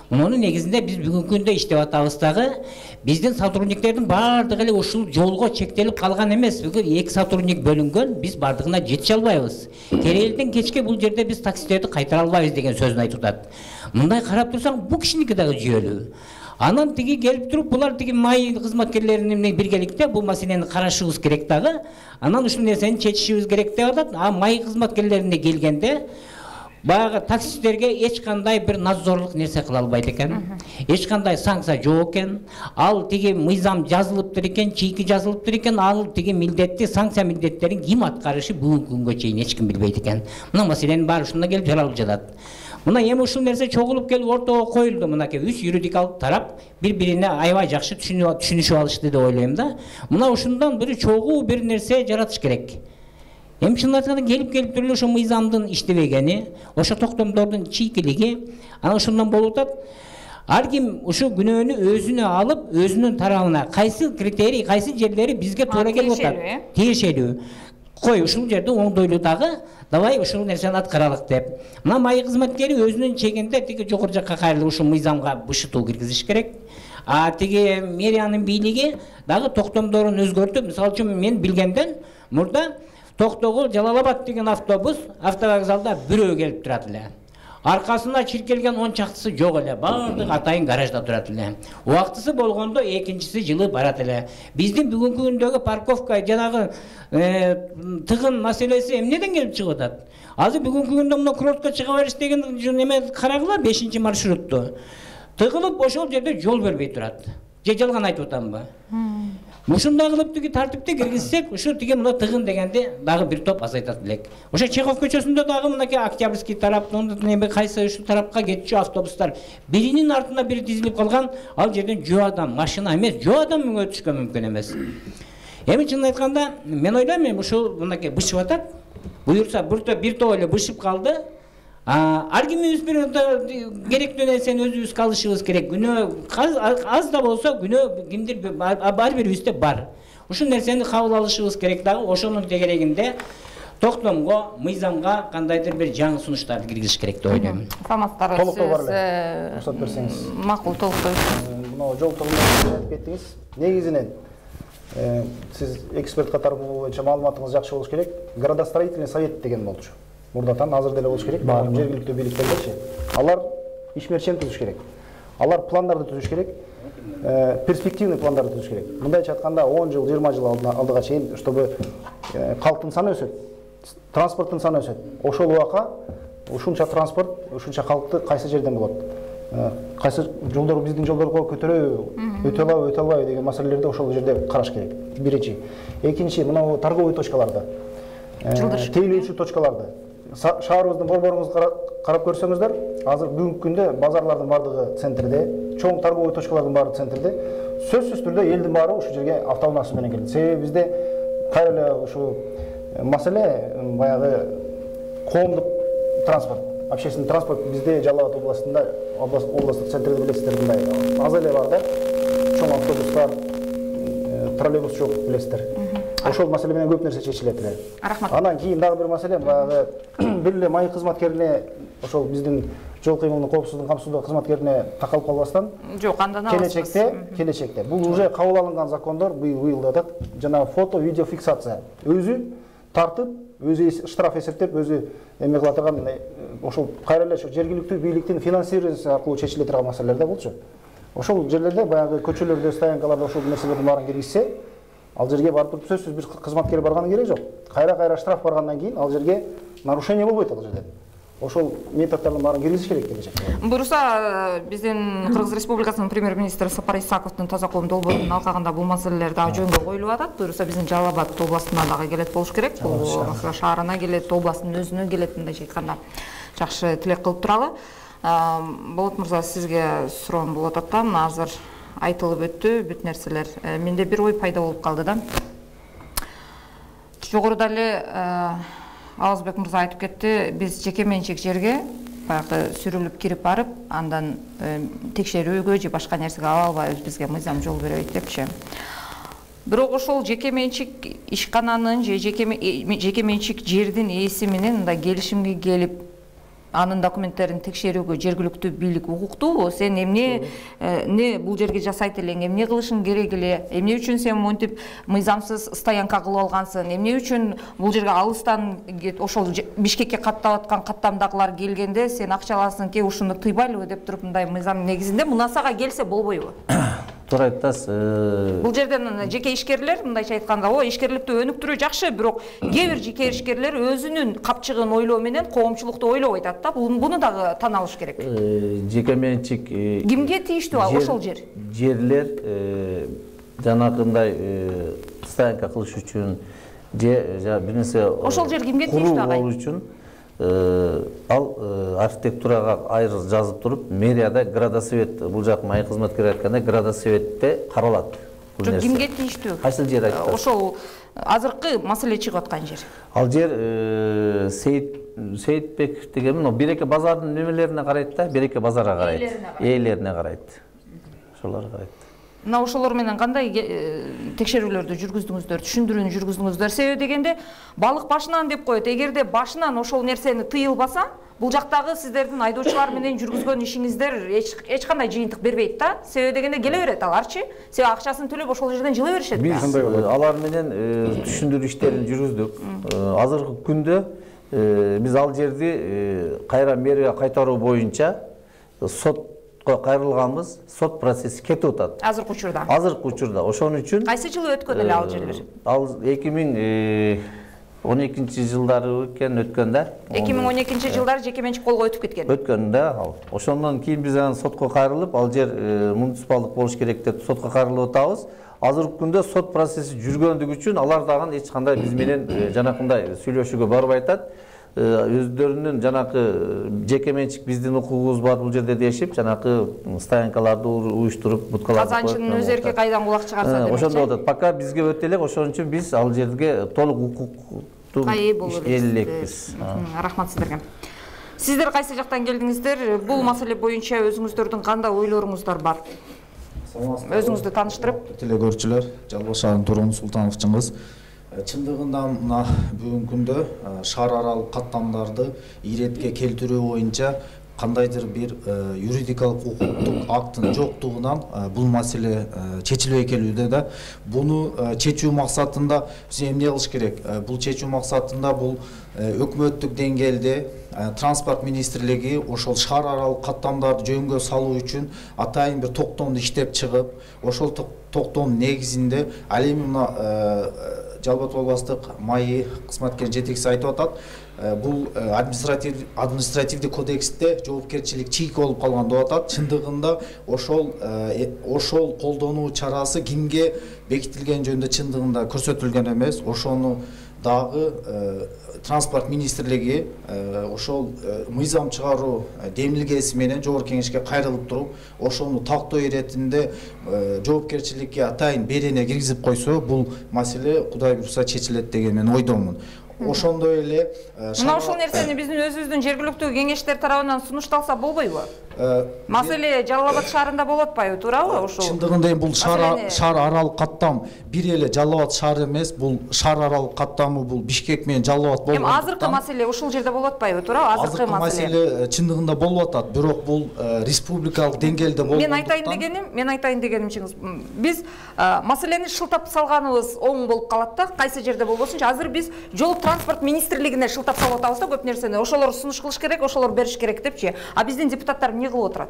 Мунун негизинде биз бүгүнкү күндө иштеп атабыз дагы. Биздин сотрудниктердин бардыгы эле ушул жолго чектелип калган эмес. Бүгүн 2 сотрудник бөлүнгөн, биз бардыгына жетише албайбыз. Кереэлден кечке бул жерде биз таксистерди кайтара албайбыз деген сөзүн айтып атат. Мындай карап турсаң, бул кишиники дагы жүйөлүү. Анан тиги келип туруп, булар тиги маи кызматкерлеринин менен биргеликте бул маселени карашыбыз керек дагы. Анан ушул нерсени чечишибиз керек деп атат. А маи кызматкерлерине келгенде баягы таксисттерге эч кандай бир надзорлук нерсе кыла албайт экен. Эч кандай санкция жок экен. Ал тиги мыйзам жазылыптыр экен, чийки жазылыптыр экен. Ал тиги милдетти, санкция милдеттерин ким аткарышы бүгүнкү күнгө чейин эч ким билбейт экен. Мына маселенин баары ушунда келип жаралып жатат. Мына эми ушул нерсе чогулуп келип ортого коюлду. Мынакей 3 юридикалык тарап бири-бирине аябай жакшы түшүнүшүп алышты деп ойлойм да. Мына ушундан бир чогуу бир нерсе жаратыш керек. Эми чын айтканда келип туруп ошо мыйзамдын иштебегени, ошо токтомдордун чийкилиги, анан ошондон болуп атат. Ар ким ушу күнөөнү өзүнө алып, өзүнүн тарабына кайсы критерий, кайсы жерлери бизге туура келип атат. Тиешелүү. Кой ушул жерде оңдойлуу дагы, давай ушул нерсени аткаралык деп. Мына маи кызматкери өзүнүн чегинде тиги жогору жакка кайрылып ушул мыйзамга бышытуу киргизиш керек. А тиги мэриянын бийлиги дагы токтомдорун өзгөртүп, мисалы үчүн мен билгенден мурда Токтогул Жалал-Абад деген автобус автовокзалда бирөө келип турат эле. Аркасына чиркелген 10 чактысы жок эле, баардык атайын гаражда турат эле. Убактысы болгондо экинчиси жылы барат эле. Биздин бүгүнкү күндөгү парковка жанагы тыгын маселеси эмнеден келип чыгып атат? Азыр бүгүнкү күндө мына Курортко чыга бериш деген неме карагыла 5-маршрутту. Тыгылып ошол жерде жол бербей турат. Же жалган айтып атамбы? Ушундай кылып тиги тартипти киргизсек, ушу тиги мына тыгын дегенди дагы бир топ азайтат элек. Ошо Чехов көчөсүндө дагы мынакей Октябрьский тараптан неме кайсы ушу тарапка кетчү автобустар биринин артына бири тизилип калган, ал жерден жөө адам, машина эмес, жөө адам өтүшкө мүмкүн эмес. Эми чын айтканда, мен ойлойм, ушул мынакей бышып атат. Буюрса бир топ эле бышып калды. Ар кимибиз бир керектүү нерсени өзүбүз калышыбыз керек. Күнөө аз да болсо күнөө кимдир бар бирибизде бар. Ушул нерсени кабыл алышыбыз керек дагы. Ошонун тегерегинде токтомго, мыйзамга кандайдыр бир жаңы сунуштарды киргизиш керек деп ойлойм. Саламаттар, толуктоо бар эле. Рухсат берсеңиз. Макул толуктоо. Мына жол тургунда айтып кеттиңиз. Негизинен сиз эксперт катары боюнча маалыматыңыз жакшы болуш керек. Градостроительный совет деген болчу. Мурдатан азыр деле болуш керек. Жергиликтүү бийликтердечи. Алар ишмерчен түзүш керек. Алар пландарды түзүш керек. Перспективный пландарды түзүш керек. Мындайча айтканда 10 жыл, 20 жыл алдыга чейин, чтобы калктын саны өсөт, транспорттун саны өсөт. Ошол убакка ушунча транспорт, ушунча калкты кайсы жерден болот? Кайсы жолдор биздин жолдорго көтөрөбү, өтө албайбы деген маселелерди ошол жерде караш керек. Биринчи. Экинчи, мына торговый точкаларды, тейлөөчү точкаларды шаарыбыздын борборуңузду карап көрсөңүздөр, азыр бүгүнкү күндө базарлардын бардыгы центрде, чоң торговый точкалардын баары центрде. Сөзсүз түрдө элдин баары ушул жерге автоунаасы менен келет. Себеби бизде кайра эле ушу маселе баягы коомдук транспорт, общественный транспорт бизде Жалал-Абад областында, областтык центрде билесиздер, мындай аз эле бар да. Чоң автобустар, троллейбус жок, билесиздер. Ошол маселе менен көп нерсе чечилет эле. Рахмат. Анан кийин дагы бир маселе, баягы бир эле маи кызматкерине, ошол биздин жол кыймылынын коопсуздугун камсыздоо кызматкерине такалып калбастан, Жок, андан албайбыз. Келечекте бул уже кабыл алынган закондор, быйыл дедик, жана фото, видео фиксация өзү тартып, өзү штраф эсептеп өзү эме кыла турган ошол кайра эле жергиликтүү бийликтин финансирование аркылуу чечиле турган маселелер да болчу. Ошол жерлерде баягы көчөлөрдө, стоянкаларда ошол нерселердин баарын киргизсе, ал жерге барып туруп сөзсүз бир кызматкер барганын кереги жок. Кайра штраф баргандан кийин ал жерге нарушение болбойт ал жерде. Ошол методдордун баарын киргизиш керек келечекте. Буюрса, биздин Кыргыз Республикасынын премьер-министри Сапар Исаковдун таза коом долбоорунун алкагында бул маселелер дагы жөнгө коюлуп атат. Буюрса, биздин Жалал Абад областына дагы келет болуш керек. Бул шаарына келет, областтын өзүнө келет, мындайча айтканда. Жакшы тилек кылып туралы. Болот мырза, сизге суроом болуп атат да, азыр айтылып өттү бүт нерселер. Менде бир ой пайда болуп калды да. Жогоруда эле Алазбек мырза айтып кетти, биз жеке менчик жерге баягы сүрүлүп кирип барып, андан текшерүүгө же башка нерсеге ала албайбыз, бизге мыйзам жол бербейт депчи. Бирок ошол жеке менчик ишкананын же жеке менчик жердин ээси менен мындай келишимге келип, анын документтерин текшерүүгө жергиликтүү бийлик укуктуубу? Сен эмне бул жерге жасайт элең, эмне кылышың керек эле, эмне үчүн сен монтип мыйзамсыз стоянка кылып алгансың, эмне үчүн бул жерге алыстан ошол Бишкекке каттап аткан каттамдагылар келгенде сен акча аласың, ке ушуну тыйбайлыбы деп туруп мындай мыйзам негизинде мунасага келсе болбойбу? Туура айтасыз. Бул жерден жеке ишкерлер мындайча айтканда, ишкерликти өнүктүрүү жакшы, бирок кээ бир жеке ишкерлер өзүнүн капчыгын ойлоо менен коомчулукту ойлобойт да. Буну дагы тан алыш керек. Жеке менчик кимге тийиштүү ошол жер? Жерлер жанагындай стоянка кылыш үчүн же бир нерсе ошол жер кимге тийиштүү агай? Болуу үчүн ал архитектурага айры жазып туруп, мэрияда градосовет, бул жак майы кызматкер айткандай, градосоветте каралат. Жок, кимге тийиштүү? Кайсы жер айтты? Ошол азыркы маселе чыгып аткан жер. Ал жер Сейитбек деген Береке базардын немелерине карайт да, Береке базарга карайт. Ээлерине карайт. Ошолорго карайт. Мына ошолор менен кандай текшерүүлөрдү жүргүздүңүздөр, түшүндүрүүнү жүргүздүңүздөр? Себеби дегенде балык башынан деп коет. Эгерде башынан ошол нерсени тыйылбаса, бул жактагы сиздердин айдоочулар менен жүргүзгөн ишиңиздер эч кандай жыйынтык бербейт да. Себеби дегенде келе берет аларчы. Себеби акчасын төлөп ошол жерден жылы беришет. Биз алар менен түшүндүрүү иштерин жүргүздүк. Азыркы күндө биз ал жерди кайра мэрия кайтаруу боюнча сотко кайрылганбыз. Сот процесси кетип атат. Азыркы учурда. Азыркы учурда. Ошон үчүн кайсы жылы өткөн эле ал жерлер? Ал 2012 жылдары өткөн да. 2012 жылдары жеке менчик колго өтүп кеткен. Өткөн да ал. Ошондон кийин биз анан сотко кайрылып, ал жер муниципалдык болуш керек деп сотко кайрылып атабыз. Азыркы күндө сот процесси жүргөндүгү үчүн алар дагы эч кандай биз менен жанакындай сүйлөшүүгө барбай атат. Өздөрүнүн жанакы жеке менчик биздин укугубуз бар бул жерде дешип, жанакы стоянкаларды уюштуруп, буткаларды казанчынын өз эрки кайдан кулак чыгарса деп. Ошондо атат. Пока бизге өтө элек, ошон үчүн биз ал жерге толук укуктуу элекпиз. Рахмат сиздерге. Сиздер кайсы жактан келдиңиздер? Бул маселе боюнча өзүңүздөрдүн кандай ойлоруңуздар бар? Өзүңүздү тааныштырып. Телекөрүүчүлөр, Жалал Абад шаарынын тургуну Султанов Чыңгыз. Чындыгында мына бүгүнкү күндө шаар аралык каттамдарды иретке келтирүү боюнча кандайдыр бир юридикалык укуктук акттын жоктугунан бул маселе чечилбей келүүдө да. Буну чечүү максатында биз эмне кылыш керек? Бул чечүү максатында бул өкмөттүк деңгээлде транспорт министрлиги ошол шаар аралык каттамдарды жөнгө салуу үчүн атайын бир токтомду иштеп чыгып, ошол токтомдун негизинде ал эми мына Жалал Абад областык майы кызматкер жетекчиси айтып атат. Бул административдик кодексте жоопкерчилик чийик болуп калган деп атат. Чындыгында ошол колдонуу чарасы кимге бекитилген жөнүндө чындыгында көрсөтүлгөн эмес. Ошону дагы транспорт министрлиги ошол мыйзам чыгаруу демилгеси менен жогорку кеңешке кайрылып туруп, ошону тактоо иретинде жоопкерчиликке атайын берене киргизип койсо, бул маселе Кудай буйрса чечилет деген мен ойдомун. Ошондой эле мына ушул нерсени биздин өзүбүздүн жергиликтүү кеңештер тарабынан сунушталса болбойбу? Маселе Жалал Абад шаарында болуп атпайбы, туурабы ошол? Чындыгында бул шаар аралык каттам бир эле Жалал Абад шаары эмес, бул шаар аралык каттамы бул Бишкек менен Жалал Абад болгондуктан. Азыркы маселе ушул жерде болуп атпайбы, туурабы? Азыркы маселе чындыгында болуп атат, бирок бул республикалык деңгээлде болгондуктан. Мен айтайын дегеним чыңыз, биз маселени шылтап салганыбыз оң болуп калат да, кайсы жерде болбосунчу. Азыр биз жол транспорт министрлигине шылтап салып атабыз да көп нерсени. Ошолор сунуш кылыш керек, ошолор бериш керек депчи. А биздин депутаттар эмне кылып отурат?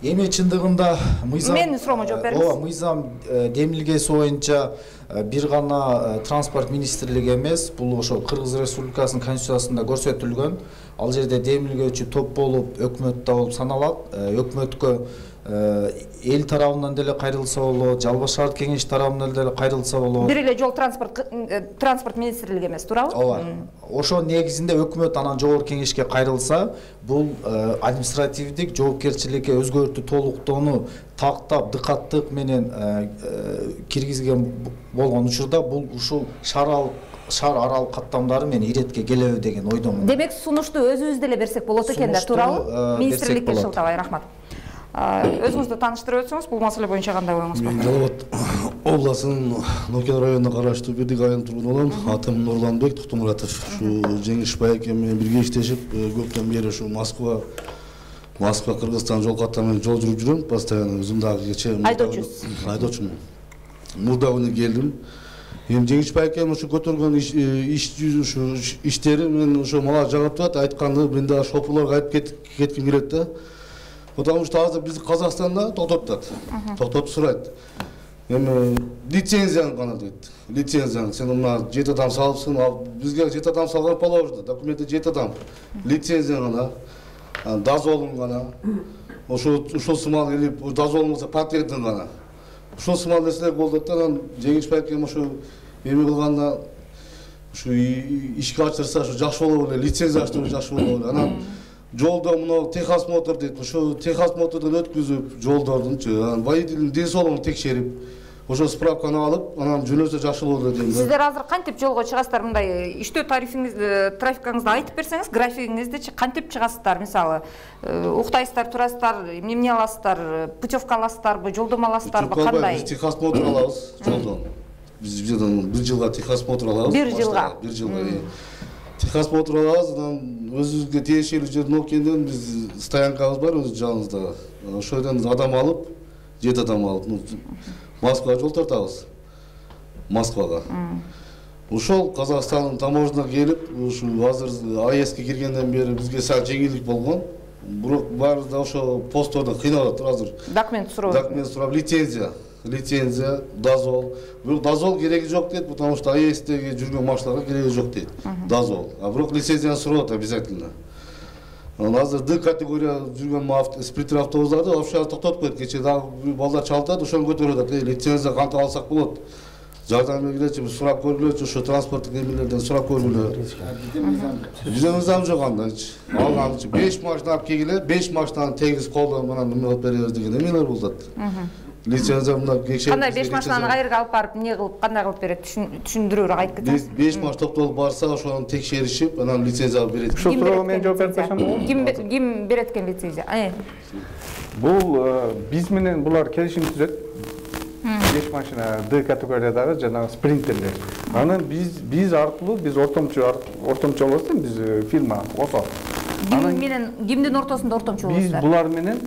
Эми чындыгында мыйзам Менин суроомо жооп бериңиз. Ооба, мыйзам демилгеси боюнча бир гана транспорт министрлиги эмес, бул ошо Кыргыз Республикасынын конституциясында көрсөтүлгөн. Ал жерде демилгөөчү топ болуп өкмөттө болуп саналат. Өкмөткө эл тарабынан деле кайрылса болот, жалпы шаар кеңеш тарабынан деле кайрылса болот. Бир эле жол транспорт министрлиги эмес, туурабы? Ооба. Ошо негизинде өкмөт анан жогорку кеңешке кайрылса, бул административдик жоопкерчиликке өзгөртүү толуктоону тактап, дыкаттык менен киргизген болгон учурда бул ушул шаар аралык каттамдары менен иретке келеби деген ойдомун. Демек сунушту өзүбүз деле берсек болот экен да, туурабы? Министрликке шылтабай, рахмат. Өзүңүздү тааныштырып өтсөңүз, бул маселе боюнча кандай оюңуз бар? Мен Жалал Абад областынын Нокен районуна караштуу Бирдик айылынын тургуну болом. Атым Нурланбек Токтомуратов. Ушу Жеңиш Байке менен бирге иштешип, көптөн бери ушу Москва Кыргызстан жол каттамы жол жүрүп жүрөм. Постоянно өзүм дагы кече айдоочумун. Мурда күнү келдим. Эми Жеңиш Байкем ушу көтөргөн иштери мен ошо мага жагып турат. Айтканды мен дагы шопурларга айтып кетким келет да. Потому что азыр биздин Казакстанда токтотот. Токтотуп сурайт. Эми лицензияны гана дейт. Лицензияны сен мына 7 адам салыпсың, ал бизге 7 адам салган положено. Документте 7 адам. Лицензия гана, дозолуң гана. Ошол сымал или дозолуңузда патентин гана. Ошол сымал нерселер болот да, анан Жеңиш Байкем ошо эми кылганда ушу ишке ачырса жакшы болот эле, лицензия ачтыруу жакшы болот эле. Анан жолдо мына техосмотр дейт, ошо техосмотрдон өткүзүп жолдордунчу, анан водительдин ден соолугун текшерип, ошо справканы алып, анан жөнөсө жакшы болот эле дейм да. Сиздер азыр кантип жолго чыгасыздар? Мындай иштөө трафикаңызды айтып берсеңиз, графигиңизди кантип чыгасыздар? Мисалы, уктайсыздар, турасыздар, эмне аласыздар, путевка аласыздарбы, жолдомо аласыздарбы, кандай? Биз техосмотр алабыз жолдон. Биз бир жылга техосмотр алабыз. Бир жылга. Техосмотр алабыз, анан өзүбүзгө тиешелүү жерден Нокенден биз стоянкабыз бар өз жаныбызда. Ошол жерден адам алып, 7 адам алып, Москвага жол тартабыз. Москвага. Ошол Казакстандын таможнясына келип, ушу азыр АЭСке киргенден бери бизге сал жеңилдик болгон. Бирок баарыбыз да ошо посттордон кыйналып атат азыр. Документ сурап, лицензия, дозол. Бирок дозол кереги жок дейт, потому что АЭСтеги жүргөн машиналарга кереги жок дейт. Дозол. А бирок лицензияны сурап обязательно. Азыр Д категория жүргөн спринтер автобустарды вообще токтотуп койт. Кече дагы балдар чалтат, ошону көтөрүп атат. Лицензия кантип алсак болот? Жардам бергилечи, биз сурап көргүлөчү, ошо транспорттук эмелерден сурап көргүлө. Бизден мыйзам жок андайчы. Алганчы 5 машина алып келгиле, 5 машинаны тегиз колдон менен эме кылып беребиз деген эмелер болот. Лицензия мына кекшеп. Кандай 5 машинаны кайерге алып барып, эмне кылып, кандай кылып берет? Түшүндүрүүрөөк айтып кетиңиз. 5 машина топтолуп барса, ошону текшеришип, анан лицензия берет. Ушул суроого мен жооп берип койсом болобу? Ким берет экен лицензия? Бул биз менен булар келишим түзөт. 5 машина Д категориядагы жанагы спринтерлер. Анан биз аркылуу биз ортомчу болобуз, биз фирма ОСО. Кимдин ортосунда ортомчу болосуздар? Биз булар менен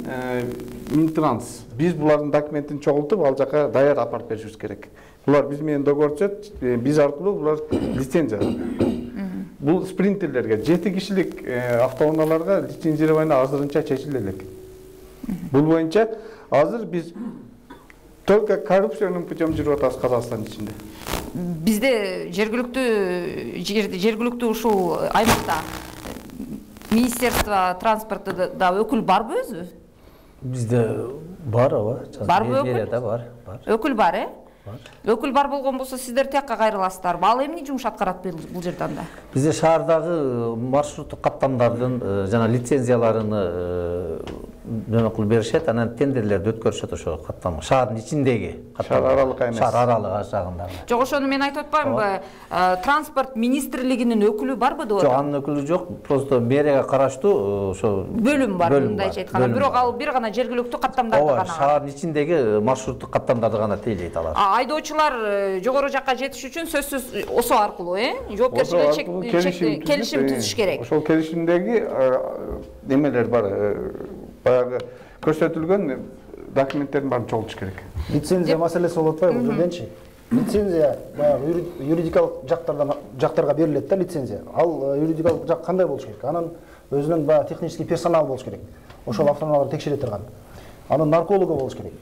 Минтранс. Биз булардын документин чогултуп, ал жака даяр алып беришибиз керек. Булар биз менен договор түзөт, биз аркылуу булар лицензия. Бул спринтерлерге 7 кишилик автоунааларга лицензирование азырынча чечиле элек. Бул боюнча азыр биз только коррупционный путем жүрүп атабыз Казакстандын ичинде. Бизде жергиликтүү ушул аймакта Министерство транспорта да өкүл барбы өзү? Бизде бар, ооба. Барбы өкүл? Бар. Өкүл бар, Өкүл бар болгон болсо сиздер тияка кайрыласыздарбы? Ал эмне жумуш аткарат бул жерде анда? Бизде шаардагы маршруттук каттамдардын жана лицензияларыны неме кылып беришет, анан тендерлерди өткөрүшөт ошо каттам. Шаардын ичиндеги шаар аралык эмес. Шаар аралык жагындагы. Жок, ошону мен айтып атпаймынбы? Транспорт министрлигинин өкүлү барбы деп атам? Жок, анын өкүлү жок, просто мэрияга караштуу ошо бөлүм бар, мындайча айтканда. Бирок ал бир гана жергиликтүү каттамдарды гана. Ооба, шаардын ичиндеги маршруттук каттамдарды гана тейлейт алар. Айдоочулар жогору жакка жетиш үчүн сөзсүз ОСО аркылуу, жоопкерчиликке келишим түзүш керек. Ошол келишимдеги немелер бар, баягы көрсөтүлгөн документтердин баарын чогултуш керек. Лицензия маселеси болуп атпайбы бул жерденчи? лицензия баягы юридикалык жактарга берилет да лицензия. Ал юридикалык жак кандай болуш керек? Анын өзүнүн баягы технический персонал болуш керек. Ошол автоунааларды текшере турган. Анын наркологу болуш керек.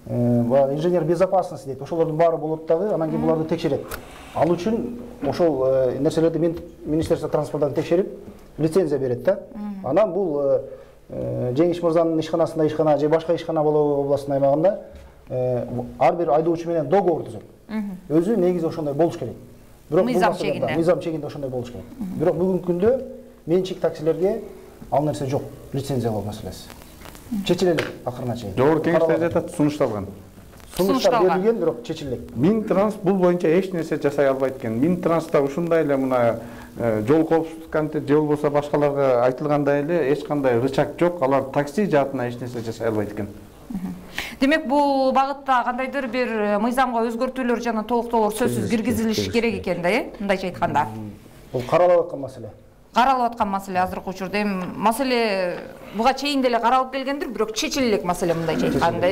Баягы инженер безопасности дейт. Ошолордун баары болот дагы, анан кийин буларды текшерет. Ал үчүн ошол нерселерди Министерство транспорттан текшерип, лицензия берет да. Анан бул Жеңиш мырзанын ишканасында ишкана же башка ишкана болобу областын аймагында ар бир айдоочу менен договор түзөт. Өзү негизи ошондой болуш керек. Бирок мыйзам чегинде ошондой болуш керек. Бирок бүгүнкү күндө менчик таксилерге ал нерсе жок, лицензиялоо маселеси. Чечилет акырына чейин. Жогорку кеңеште жатат, сунушталган. Сунуштар берилген, бирок чечилет. Минтранс бул боюнча эч нерсе жасай албайт экен. Минтранста ушундай эле мына жол коопсуздук комитети же болбосо башкаларга айтылгандай эле эч кандай рычаг жок. Алар такси жаатына эч нерсе жасай албайт экен. Демек бул багытта кандайдыр бир мыйзамга өзгөртүүлөр жана толуктоолор сөзсүз киргизилиш керек экен да, мындайча айтканда. Бул каралып аткан маселе. Каралып аткан маселе азыркы учурда маселе буга чейин деле каралып келгендир, бирок чечиле элек маселе мындайча айтканда,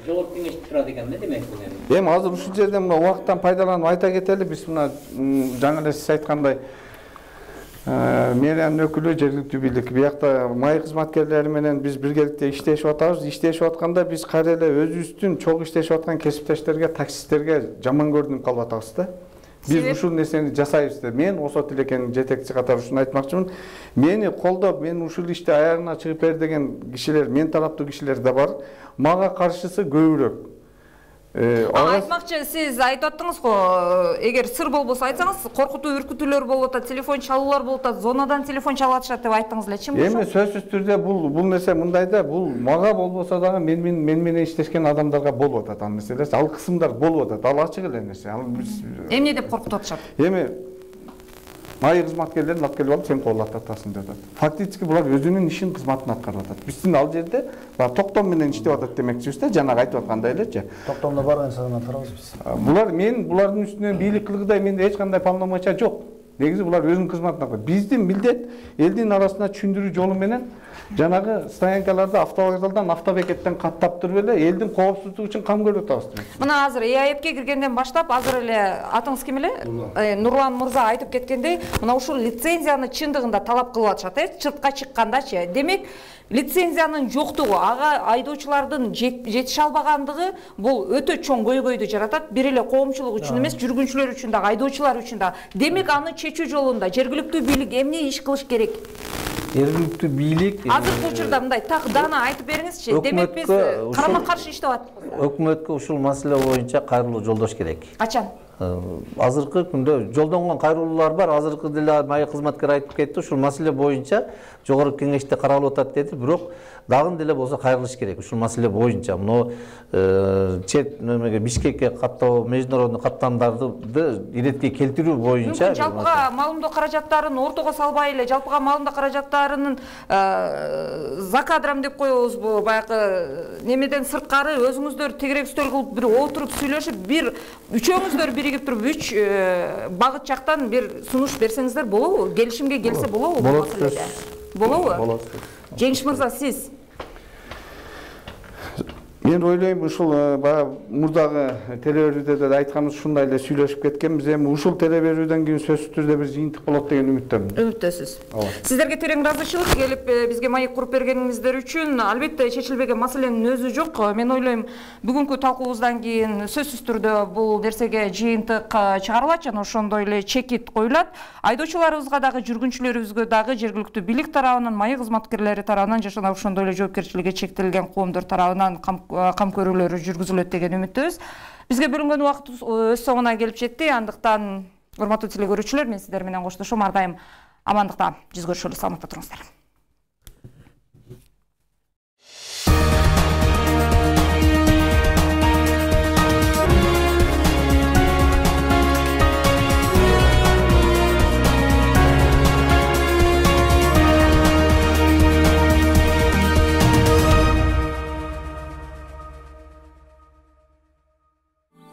Жогорку кеңеште турат экен да, демек бул Эми азыр ушул жерде мына убакыттан пайдаланып айта кетели, биз мына жаңы эле сиз айткандай мэриянын өкүлү, жергиликтүү бийлик биякта май кызматкерлери менен биз биргеликте иштешип атабыз. Иштешип атканда биз кайра эле өзүбүздүн чогуу иштешип аткан кесиптештерге, таксисттерге жаман көрүнүп калып атабыз да. Биз ушул нерсени жасайбыз деп. Мен Осо Тилекенин жетекчиси катары ушуну айтмакчымын. Мени колдоп, мен ушул ишти аягына чыгып бер деген кишилер, мен тараптуу кишилер да бар. Мага каршысы көбүрөөк. Айтмакчы, сиз айтып аттыңыз го, эгер сыр болбосо айтсаңыз, коркутуу, үркүтүүлөр болуп атат, телефон чалуулар болуп атат, зонадан телефон чалып атышат деп айттыңыз эле, чынбы? Эми сөзсүз түрдө бул нерсе мындай да, бул мага болбосо дагы мен менен иштешкен адамдарга болуп атат ал нерселер. Ал кысымдар болуп атат. Ал ачык эле нерсе. Ал биз эмне деп коркутуп атышат? Эми май кызматкерлерин алып келип алып сен кол атасың деп атат. Фактически булар өзүнүн ишин, кызматын аткарып атат. Биздин ал жерде токтом менен иштеп атат демекчибиз да, жанагы айтып аткандай элечи. Токтомдо бар нерсени атабыз биз. Булардын үстүнөн бийлик кылгыдай менде эч кандай полномочия жок. Негизи булар өзүнүн кызматын аткарат. Биздин милдет элдин арасына түшүндүрүү жолу менен жанагы стоянкаларды автовокзалдан, автобекеттен каттап туруп эле элдин коопсуздугу үчүн кам көрүп атабыз. Мына азыр ЭАЭПке киргенден баштап, азыр эле атыңыз ким эле? Нурлан мырза айтып кеткендей, мына ушул лицензияны чындыгында талап кылып атышат, чыртка чыккандачы. Демек, лицензиянын жоктугу, ага айдоочулардын жетише албагандыгы бул өтө чоң көйгөйдү жаратат. Бир эле коомчулук үчүн эмес, жүргүнчүлөр үчүн дагы, айдоочулар үчүн дагы. Демек, аны чечүү жолунда жергиликтүү бийлик эмне иш кылыш керек? Жергиликтүү бийлик азыркы учурда мындай так дана айтып бериңизчи. Демек биз карама каршы иштеп атабыз. Өкмөткө ушул маселе боюнча кайрылуу жолдош керек. Качан? Азыркы күндө жолдонгон кайрылуулар бар. Азыркы деле май кызматкер айтып кетти, ушул маселе боюнча жогорку кеңеште каралып атат деди. Бирок дагы деле болсо кайрылыш керек ушул маселе боюнча. Мына чет Бишкекке каттоо, международный каттамдарды иретке келтирүү боюнча жалпыга маалымдоо каражаттарын ортого салбай эле, жалпыга маалымдоо каражаттарынын закадрам деп коебузбу, баягы немеден сырткары өзүңүздөр тегерек стөл кылып бир отуруп сүйлөшүп, бир үчөөңүздөр биригип туруп үч багыт жактан бир сунуш берсеңиздер болобу? Келишимге келсе болобу бул маселеде? Болобу? Болот. Жеңиш мырза, сиз? Мен ойлойм, ушул баягы мурдагы телеберүүдө да айтканыбыз ушундай эле сүйлөшүп кеткенбиз. Эми ушул телеберүүдөн кийин сөзсүз түрдө бир жыйынтык болот деген үмүттөмүн. Үмүттөсүз. Сиздерге терең ыраазычылык, келип бизге маек куруп бергениңиздер үчүн. Албетте чечилбеген маселенин өзү жок. Мен ойлойм, бүгүнкү талкуубуздан кийин сөзсүз түрдө бул нерсеге жыйынтык чыгарылат жана ошондой эле чекит коюлат. Айдоочуларыбызга дагы, жүргүнчүлөрүбүзгө дагы жергиликтүү бийлик тарабынан, маек кызматкерлери тарабынан жана ошондой эле жоопкерчилиги чектелген коомдор тарабынан кам көрүүлөрү жүргүзүлөт деген үмүттөбүз. Бизге бөлүнгөн убакыт өз соңуна келип жетти. Андыктан, урматтуу телекөрүүчүлөр, мен сиздер менен коштошом. Ар дайым амандыкта жүз көрүшөлү, саламатта туруңуздар.